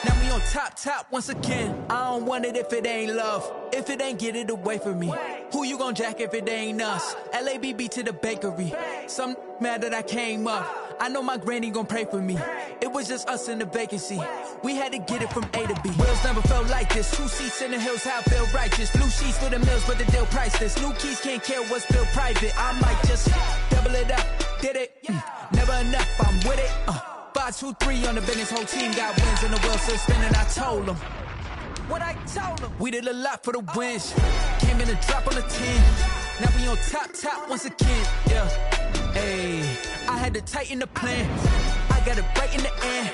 Now we on top once again. I don't want it if it ain't love. If it ain't, get it away from me. Who you gon' jack if it ain't us? LABB to the bakery. Some mad that I came up. I know my granny gon' pray for me. It was just us in the vacancy. We had to get it from A to B. Wheels never felt like this. 2 seats in the hills, how I feel righteous. Blue sheets for the mills, but the deal priceless. New keys can't care what's built private. I might just double it up. Did it? Never enough, I'm with it. 5, 2, 3 on the business. Whole team got wins and the wheels still spinning. I told them what I told them. We did a lot for the wins. Came in a drop on the 10. Now we on top once again. Yeah. Hey, I had to tighten the plan. I got it right in the end.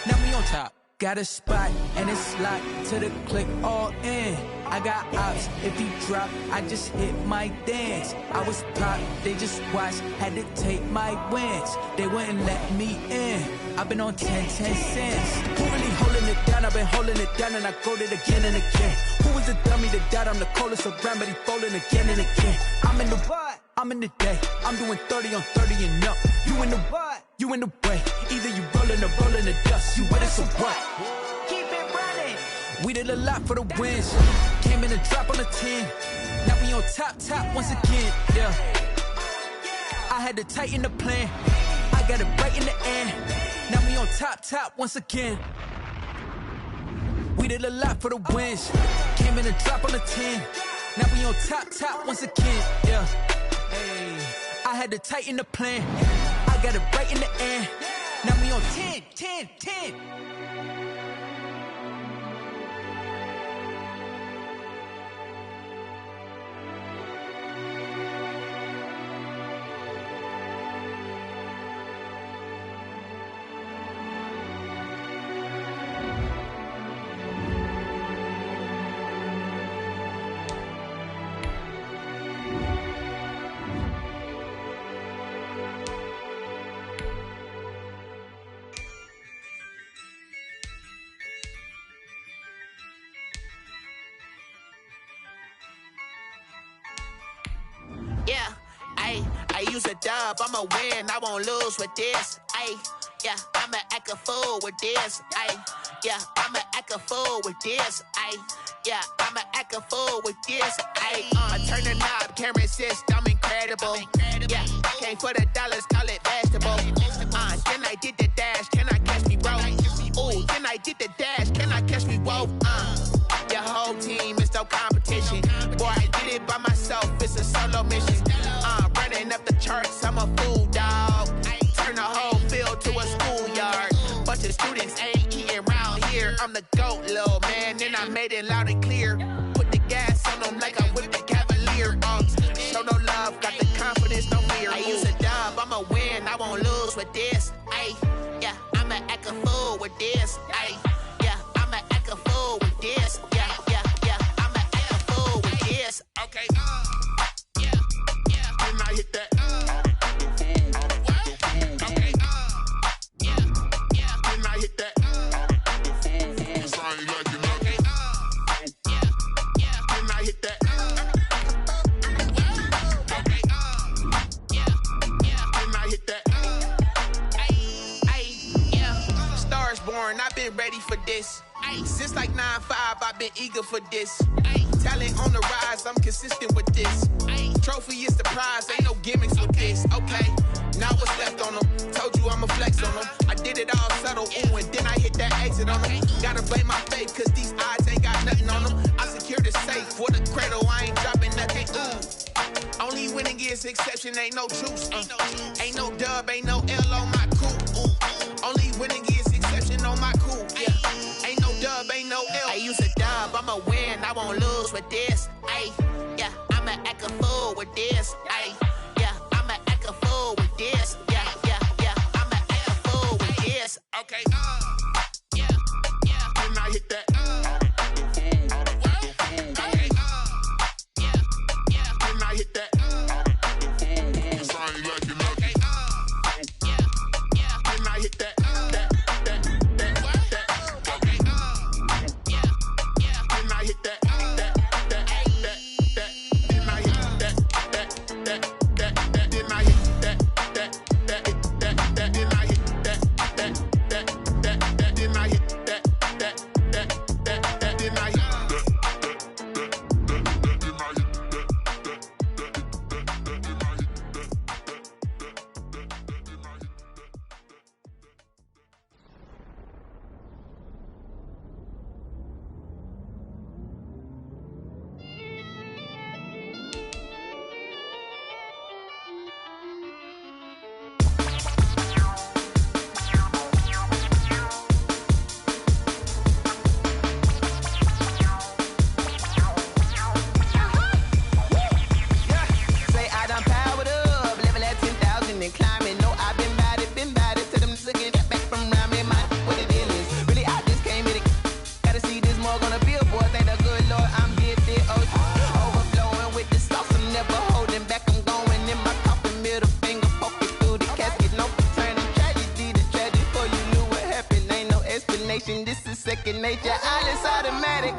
Now we on top. Got a spot and it's locked to the click all in. I got ops, if he drop, I just hit my dance. I was pop, they just watched, had to take my wins. They wouldn't let me in. I've been on 10 cents. Who really holding it down? I've been holding it down and I go it again and again. Who was the dummy that died? I'm the coldest around, but he folding again and again. I'm in the what? I'm in the day. I'm doing 30 on 30 and up. You in the what? You in the way. Either you rolling or rolling the dust. You with it, so what? Keep it running. We did a lot for the wins. Came in a drop on the 10. Now we on top once again. Yeah. I had to tighten the plan. I got it right in the end. Now we on top once again. We did a lot for the wins. Came in a drop on the 10. Now we on top once again. Yeah. Hey, I had to tighten the plan. I got it right in the end. Now we on 10. Yeah, I use a dub, I'ma win, I won't lose with this. Yeah, I'ma act a fool with this. Yeah, I'ma act a fool with this. Yeah, I'ma act a fool with this. I turn the knob, can't resist, I'm incredible. Yeah, came for the dollars, call it vegetable. Then I did the dash, can I catch me, bro? Ooh, then I did the dash, can I catch me, whoa? Your whole team is no competition. Boy, I did it by myself, it's a solo mission. Running up the charts, I'm a fool, dog. Turn the whole field to a schoolyard. Bunch of students ain't eating round here. I'm the GOAT, little man, and I made it loud and clear. Put the gas on them like I whipped the Cavalier. Show no love, got the confidence, no fear. I use a dub, I'ma win, I won't lose with this. Yeah, I'ma act a fool with this. Yeah, I'ma act a fool with this. Yeah, I'ma act a fool with this. Okay. When I hit that. Okay. When I hit that. Cause I ain't like it nothing. When I hit that. Okay. When I hit that. Yeah. Stars born, I've been ready for this. Since like 9-5, I've been eager for this. Talent on the rise, I'm consistent with this. Trophy is the prize, ain't no gimmicks with this. Okay, now what's left on them? Told you I'ma flex on them. I did it all subtle, ooh, and then I hit that exit on them. Gotta blame my faith, cause these odds ain't got nothing on them. I secured the safe for the cradle, I ain't dropping nothing, ooh. Only winning is exception, ain't no truce. Ain't no dub, ain't no L on my cool. Only winning is exception on my cool, yeah. Ain't no dub, ain't no L. I use a dub, I'ma win, I won't lose with this. Yeah, I'ma act a fool with this. Yeah, I'ma like you love it. Then I hit that. This is second nature, all is automatic.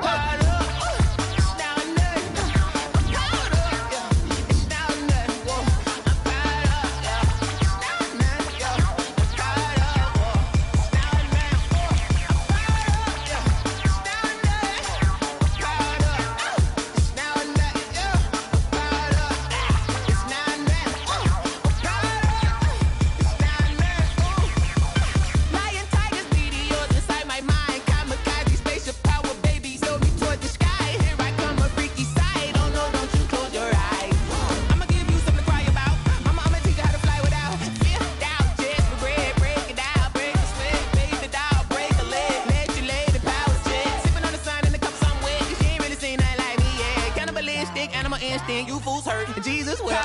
You fools hurt. Jesus will.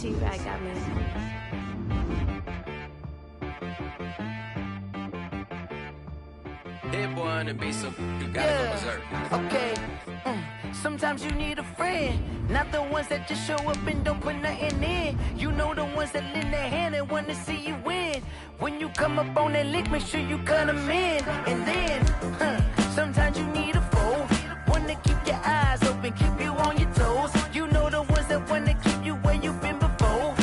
T-Rag got me. Hit boy on the beat, so you gotta go berserk. Okay. Sometimes you need a friend, not the ones that just show up and don't put nothing in. You know the ones that lend their hand and want to see you win. When you come up on that lick, make sure you cut them in. And then, sometimes you need a foe, one to keep your eyes open, keep you on your toes. You know the ones that want to keep you where you've been before.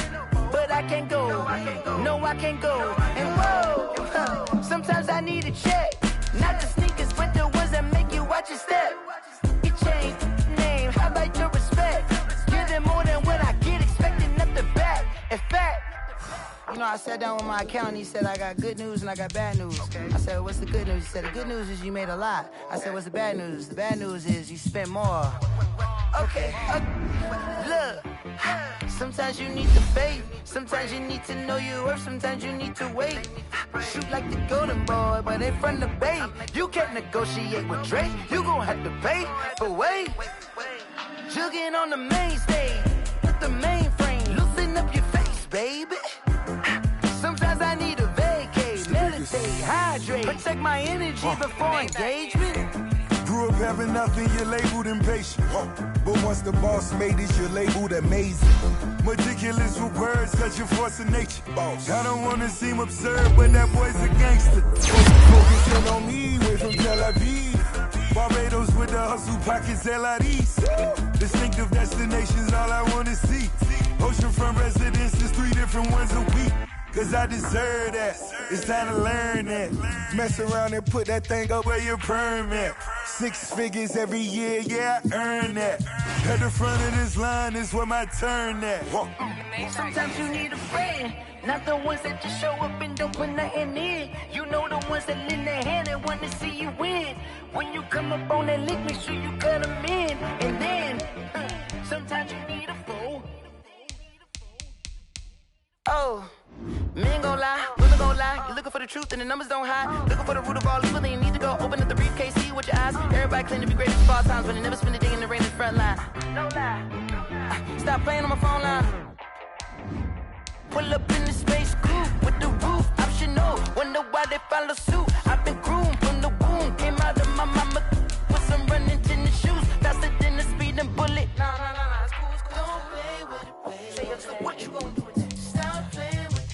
But I can't go, no I can't go. And whoa, sometimes I need a check. Not the sneakers, but the ones that make you watch your step. You change name, how about your respect? Give them more than what I get, expecting nothing back. In fact, you know, I sat down with my accountant, he said I got good news and I got bad news. I said, what's the good news? He said, the good news is you made a lot. I said, what's the bad news? The bad news is you spent more. Okay, look, sometimes you need the faith, sometimes you need to know your worth, sometimes you need to wait. Shoot like the golden boy, but in front of the bay. You can't negotiate with Drake, you gon' have to pay. But wait, jugging on the main stage, with the mainframe, loosen up your face, baby. Sometimes I need a vacate, meditate, hydrate, protect my energy before engagement. grew up having nothing, you're labeled impatient. But once the boss made it, you're labeled amazing. Meticulous with words, such a force of nature. I don't wanna seem absurd, but that boy's a gangster. Focusing on me, way from Tel Aviv. Barbados with the hustle pockets, LIDs. Distinctive destinations, all I wanna see. Oceanfront residences, 3 different ones a week. Cause I deserve that, it's time to learn that. Mess around and put that thing up where your perm at. 6 figures every year, yeah, I earn that. At the front of this line is where my turn at. Sometimes you need a friend, not the ones that just show up and don't put nothing in. You know the ones that lend their hand and want to see you win. When you come up on that lick, make sure you cut them in. And then, sometimes you need a fool. Oh. Men gon' lie, women gon' lie. You're looking for the truth and the numbers don't hide. Looking for the root of all evil, then you need to go open up the briefcase, see with your eyes. Everybody claim to be greatest of all times, but they never spend a day in the rain in the front line. No lie. Stop playing on my phone line. Pull up in the space coupe with the roof optional. Wonder why they follow suit. I've been groomed from the womb. Came out of my mama with some running tennis shoes. Faster than a speeding bullet. Nah, it's cool, it's cool. Don't play with it, baby. Say what you gon' do with it? Stop playing with it.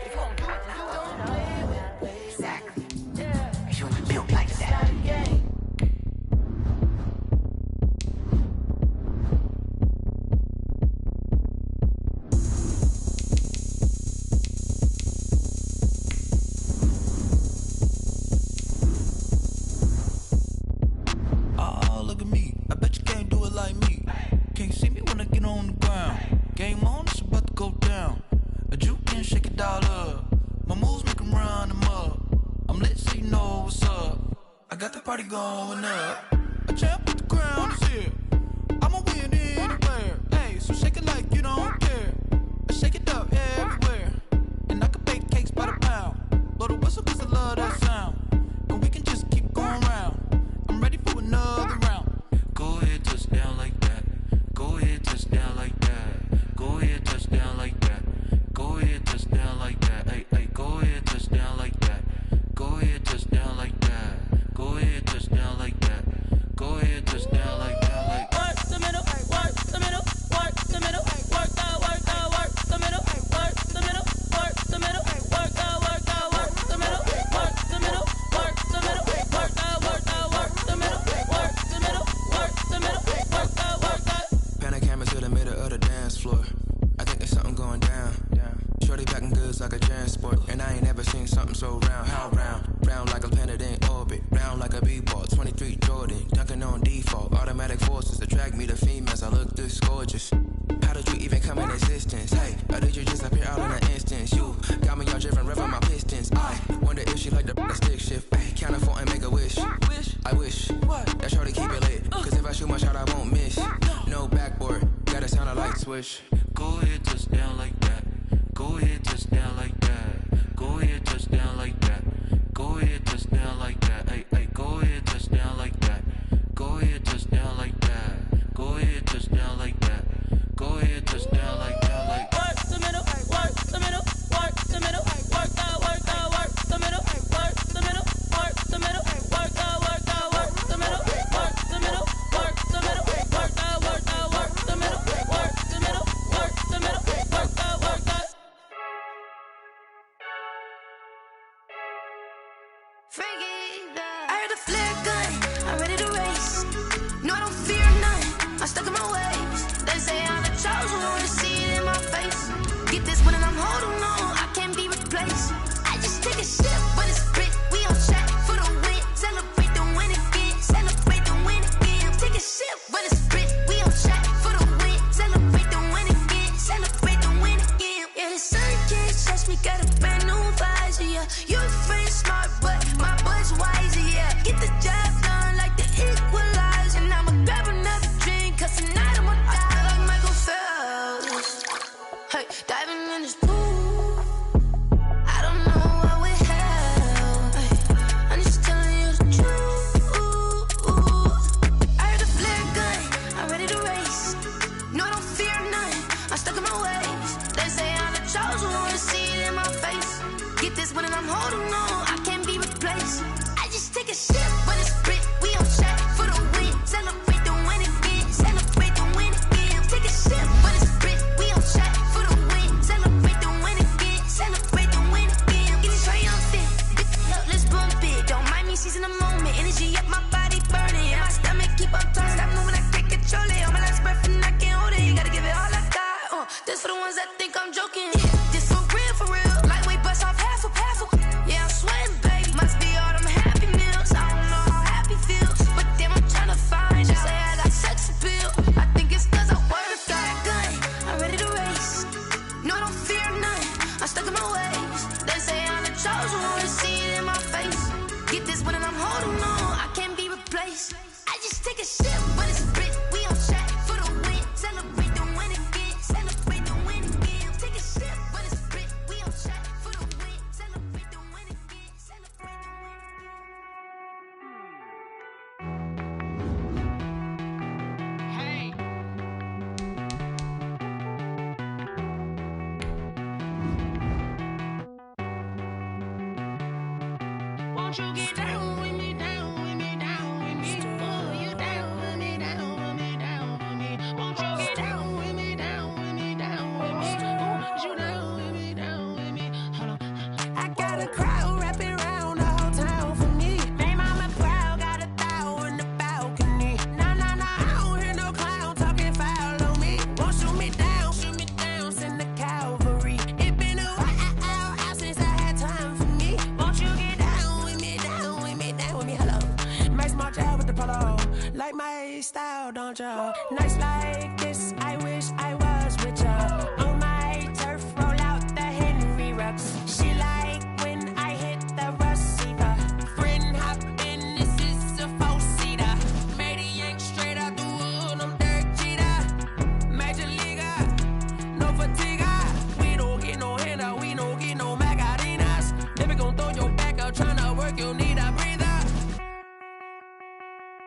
If you won't do it, then you don't play with it, baby. Exactly. Yeah. You ain't built like that. Oh, look at me. I bet you can't do it like me. Can't see me when I get on the ground. Game on, it's about to go down. A juke and shake it all up. My moves make them run them up. I'm lit so you know what's up. I got the party going up. A champ with the crown is here. I'ma win anywhere. Hey, so shake it like you don't care. I shake it up everywhere. And I can bake cakes by the pound. Blow the whistle cause I love that sound. And we can just keep going round. I'm ready for another round. Go ahead, touch down like that. Go ahead, touch down like that. Go ahead, touch down like that. Go ahead, touch down like that. Hey, go ahead, touch down like that. Go ahead, touch down like that. Go ahead, touch down like that. Go ahead, touch down like that. Like work the middle, work the middle, work the middle, work that, work the middle, work the middle, work the middle, work that, work the middle, work the middle, work the middle, work that, work the middle, work the middle, work the middle, work that, work that. Panic camera to the middle of the dance floor. I think there's something going down. Shorty packing goods like a transport, and I ain't never seen something so round. How round? Round like a planet in orbit, round like a b-ball. 23 Jordan, dunking on default. Automatic forces attract me to females. I look this gorgeous. How did you even come in existence? Hey, or did you just appear out in an instance? You got me all driven, revving my pistons. I wonder if she like the stick shift. Hey, count a 4 and make a wish. I wish that shorty keep it lit. Cause if I shoot my shot, I won't miss. No backboard, gotta sound a light switch. Go ahead, touch down like that. Go ahead, touch down like that. Go ahead, touch down like that. Go ahead, touch down like that. Hey, go ahead, touch down like that. Go ahead, touch down like that. Go ahead, touch down like that. Go ahead, touch down like that. Like work the middle, work the middle, work the middle, work that, work the middle, work the middle, work the middle, work that, work the middle, work the middle, work the middle, work that, work the middle, work the middle, work the middle, work that, work that. I heard a flare gun, I'm ready to race. No, I don't fear none, I'm stuck in my ways. They say I'm the chosen one, see it in my face. Get this one and I'm holding on, I can't be replaced. I just take a sip, but it's grit. We on track for the win. Celebrate the win again, celebrate the win again. Take a sip, but it's grit. We on track for the win. Celebrate the win again, celebrate the win again. Yeah, the sun can't touch me, got a brand new visor, yeah. Your friend smart, but my boy's wiser, yeah. Get the job done like the equalizer. And I'ma grab another drink, cause tonight I'm Won't you get down with me, down with me, down with me? Oh, you down with me, down with me, down with me. Won't you get down with me, down with me, down with me? Oh, you down with me, down with me? Hold on. I got a crowd wrapping around the whole town for me. They mama proud, got a thou in the balcony. Nah, nah, nah, I don't hear no clown talking foul on me. Won't shoot me down, send the cavalry. It been a while since I had time for me. Won't you get down with me, down with me, down with me? Hello. Max March out with the polo. Like my style, don't ya? Nights like this, I wish I was with ya. On my turf, roll out the Henry Rux. She like when I hit the receiver. Friend hop in, this is a four-seater. Made a yank straight out the wood, I'm Derek Jeter. Major leaguer, no fatigue. We don't get no handout, we don't get no Macarinas. Never gon' throw your back out, tryna work, you need a breather.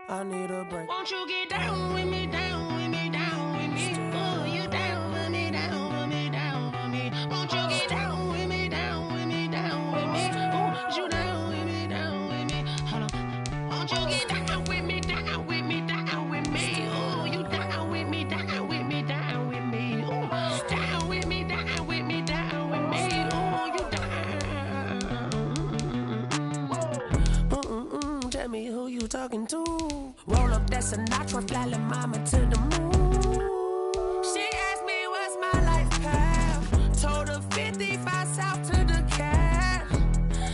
I need a break. Won't you get down with me, down with me, down with me? Oh, you down with me, down with me, down with me? Won't you get down with me, down with me, down with me? Oh, you down with me, down with me? Hold on. Won't you get down with me, down with me, down with me? Oh, you down with me, down with me, down with me? Oh, down with me, down with me, down with me? Oh, you down. Tell me who you talking to. Roll up that Sinatra, fly la mama to the moon. She asked me what's my life path. Told her 55 south to the cat.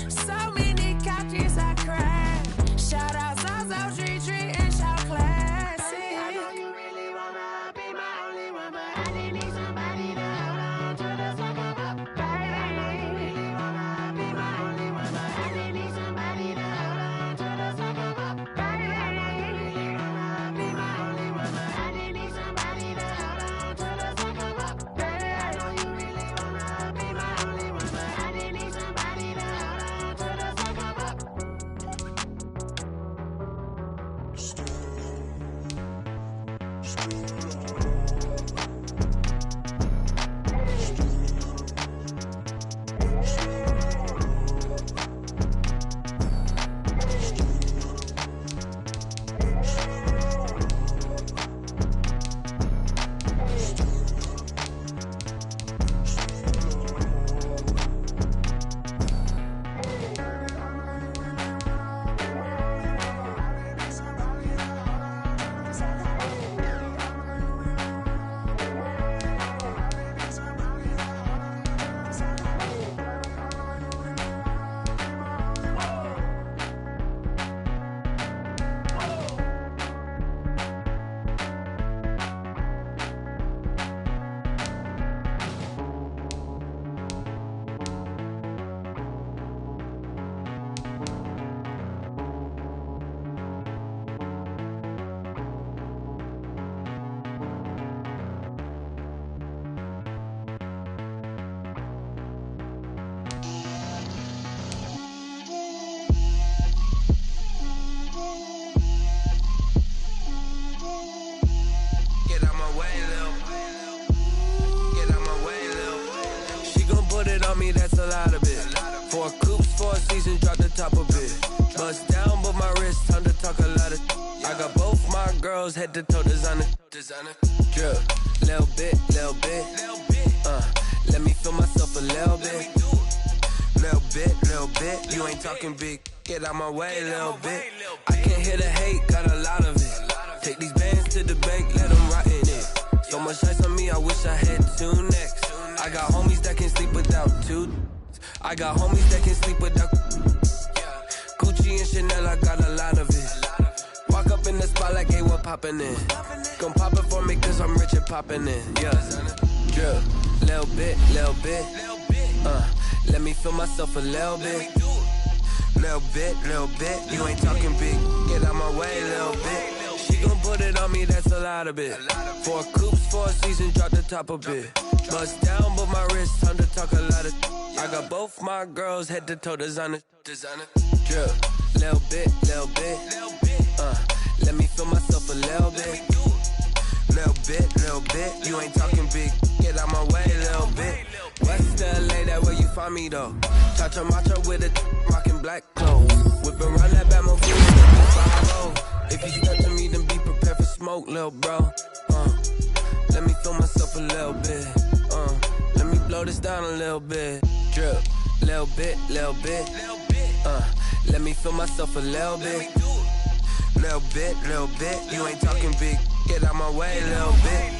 So many couches I cracked. Shout out Zazo, Tree, and shout classic. I know you really wanna be my only one, but I didn't need somebody to hold on to the second up. Baby, I know you really wanna be my only one, but I didn't need somebody to hold on to the second up. Baby, I know you really wanna be my only one, but I didn't need somebody to hold on to the second up. Baby, I know you really wanna be my only one, but I didn't need somebody to hold on to the second up. me, that's a lot of it. 4 coops, 4 seasons, drop the top of it. Bust down, but my wrist, time to talk a lot of. I got both my girls, head to toe designer. Drip, little bit. Let me feel myself a little bit. Little bit. You ain't talking big, get out my way, little bit. I can't hear the hate, got a lot of it. Take these bands to the bank, let them rot in it. So much ice on me, I wish I had 2 necks. I got homies that can sleep without 2. I got homies that can sleep without. Gucci and Chanel, I got a lot of it. Walk up in the spot like, hey, what poppin' in? Gon' pop it for me cause I'm rich and poppin' in. Yeah, drip, little bit. Let me feel myself a little bit. Little bit. You ain't talking big, get out my way, little bit. She gon' put it on me, that's a lot of it. 4 coops, 4 seasons, drop the top a bit. Bust down, but my wrist, time to talk a lot of. I got both my girls, head to toe designer. Drip, little bit. Let me feel myself a little bit. Little bit. You ain't talking big, get out my way, little bit. West LA, that where you find me though. Chacha macha with a rockin' black clothes. Whip around that Batman fool. If you step to me, then be prepared for smoke, little bro. Let me feel myself a little bit. Let me blow this down a little bit. Drip, little bit, little bit. Let me feel myself a little bit. Little bit, little bit. You ain't talking big. Get out my way, little bit.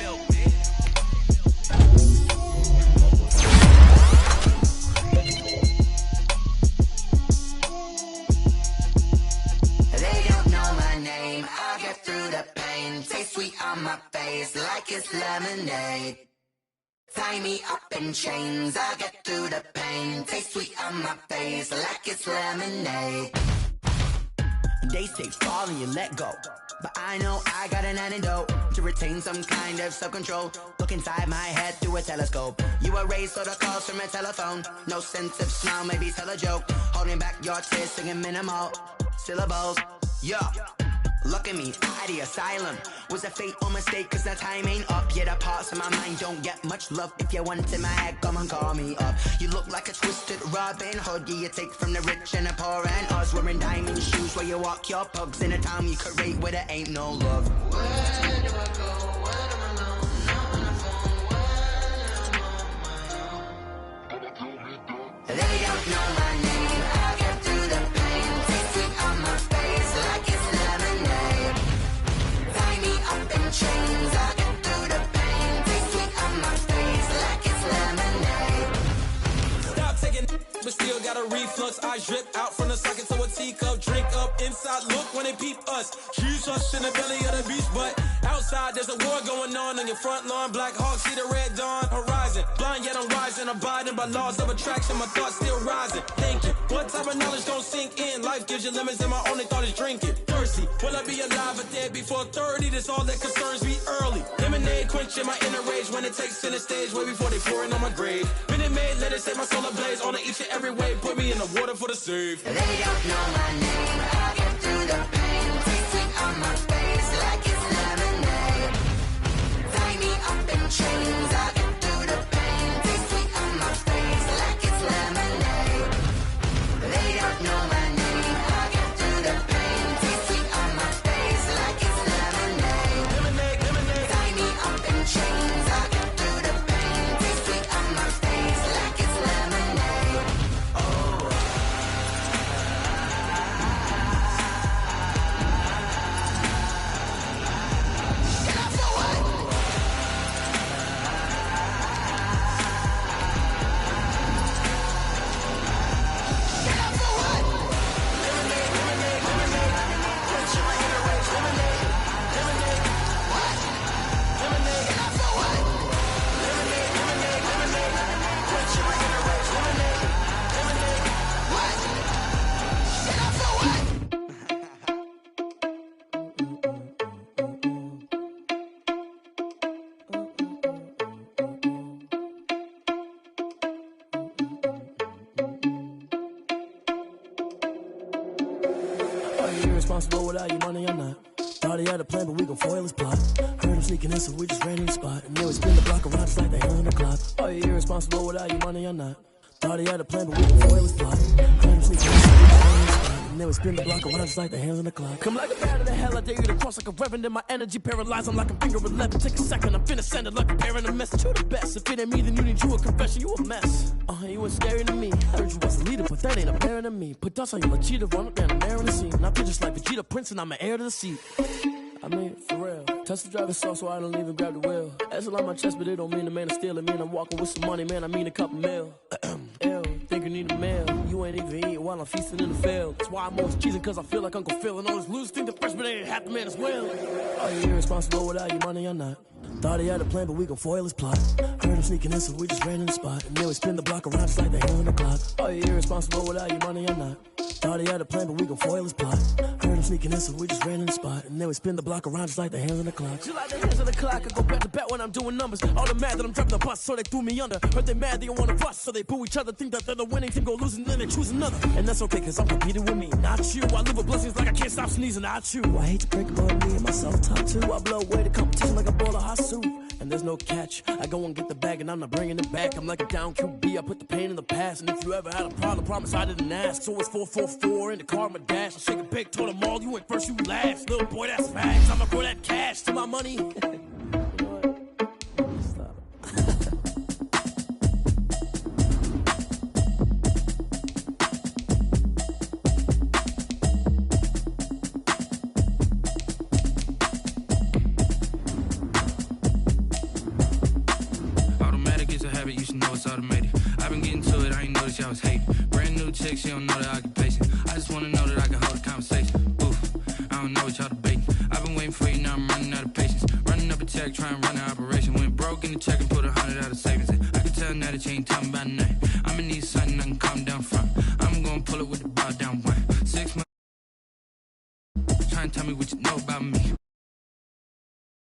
They don't know my name. I'll get through the pain. Taste sweet on my face like it's lemonade. Tie me up in chains. I'll get through the pain. Taste sweet on my face like it's lemonade. They say fall and you let go, but I know I got an antidote to retain some kind of self-control. Look inside my head through a telescope. You erase all the calls from a telephone. No sense of smile, maybe tell a joke. Holding back your tears, singing minimal syllables. Yeah, look at me, out of the asylum. Was a fate or mistake, cause the time ain't up. Yeah, the parts of my mind don't get much love. If you want in my head, come and call me up. You look like a twisted Robin Hood. Yeah, you take from the rich and the poor and us. Wearing diamond shoes where you walk your pugs. In a town you create where there ain't no love. Where do I go? Where am I now? I'm on the phone. Where am I now? They don't know my name. I'll get through the pain. Taste sweet on my face like it's lemonade. Tie me up in chains. I'll get through the pain. Taste sweet on my face like it's lemonade. Stop taking but still got a reflux. I drip out from the socket to a teacup. Drink up inside, look when they peep us. Choose us in the belly of the beast, but outside there's a war going on your front lawn. Black Hawk, see the red dawn horizon. Blind yet I'm rising, abiding by laws of attraction. My thoughts still rising. Thinking, what type of knowledge don't sink in? Life gives you lemons and my only thought is drinking. Thirsty, will I be alive or dead before 30? That's all that concerns me early. Lemonade quenching my inner rage when it takes center stage way before they pour it on my grave. Minute Maid, let it set my soul ablaze on each and every way. Put me in the water for the save. They don't know my name. I'll get through the pain. Taste sweet on my face like it's lemonade. Tie me up in chains. I'll get through the pain. Taste sweet on my face like it's lemonade. They don't know my name. I'll get through the pain. Taste sweet on my face like it's lemonade. Lemonade, lemonade. Tie me up in chains. I'll get through the pain. Taste sweet on my face like it's lemonade. Irresponsible without your money, I'm not. Thought he had a plan, but we gon' foil his plot. Heard him sneaking in, so we just ran in the spot. And then we spin the block around just like the hand on the clock. Are you irresponsible without your money, I'm not. Thought he had a plan, but we gon' foil his plot. Heard him sneaking in, so we just ran in the spot. And then we spin the block around just like the hands on the clock. Come like a bat of the hell, I dare you to cross like a reverend. In my energy paralyzed, I'm like a finger 11. Take a second, I'm finna send it like a parent a message. You the best, if it ain't me, then you need you a confession. You a mess. You was scary to me. Heard you was a leader, but that ain't apparent to me. Put dust on you, a cheater, run up down the air in the scene. I feel just like Vegeta Prince, and I'm an heir to the seat. I mean, for real. Touch the driver's soft so I don't even grab the wheel. That's a lot on my chest, but it don't mean the man is stealing. Man, I'm walking with some money, man, I mean a couple mil. Ew, think you need a meal. You ain't even eating while I'm feasting in the field. That's why I'm always cheesing, cause I feel like Uncle Phil. And all those losers think the freshman ain't half the man as well. Are you irresponsible without your money or not? Thought he had a plan, but we gon' foil his plot. Heard him sneaking in, so we just ran in the spot. And then we spin the block around just like the hand on the clock. Are you irresponsible without your money or not? Thought he had a plan, but we gon' foil his plot. Heard him sneaking in, so we just ran in the spot. And then we spin the block around just like the hands on the clock. Just like the hands on the clock, I go back to back when I'm doing numbers. All the mad that I'm driving the bus, so they threw me under. Heard they mad, they don't wanna bust, so they boo each other. Think that they're the winning team, go losing, then they choose another. And that's okay, cause I'm competing with me, not you. I live with blessings like I can't stop sneezing, not you. I hate to break it, but me and myself top two. I blow away the competition like a bowl of hot soup. And and there's no catch. I go and get the bag and I'm not bringing it back. I'm like a down QB, I put the pain in the past. And if you ever had a problem, promise I didn't ask. So it's 444 in the car, my dash. I shake a big, told them all, you ain't first, you last. Little boy, that's facts. I'ma throw that cash to my money. You know what? Stop. You should know it's automated. I've been getting to it, I ain't noticed y'all was hating. Brand new chick, she don't know the occupation. I just wanna know that I can hold a conversation. Oof, I don't know what y'all debating. I've been waiting for you, now I'm running out of patience. Running up a check, trying to run an operation. Went broke in the check and put 100 out of savings. I can tell now that you ain't talking about nothing.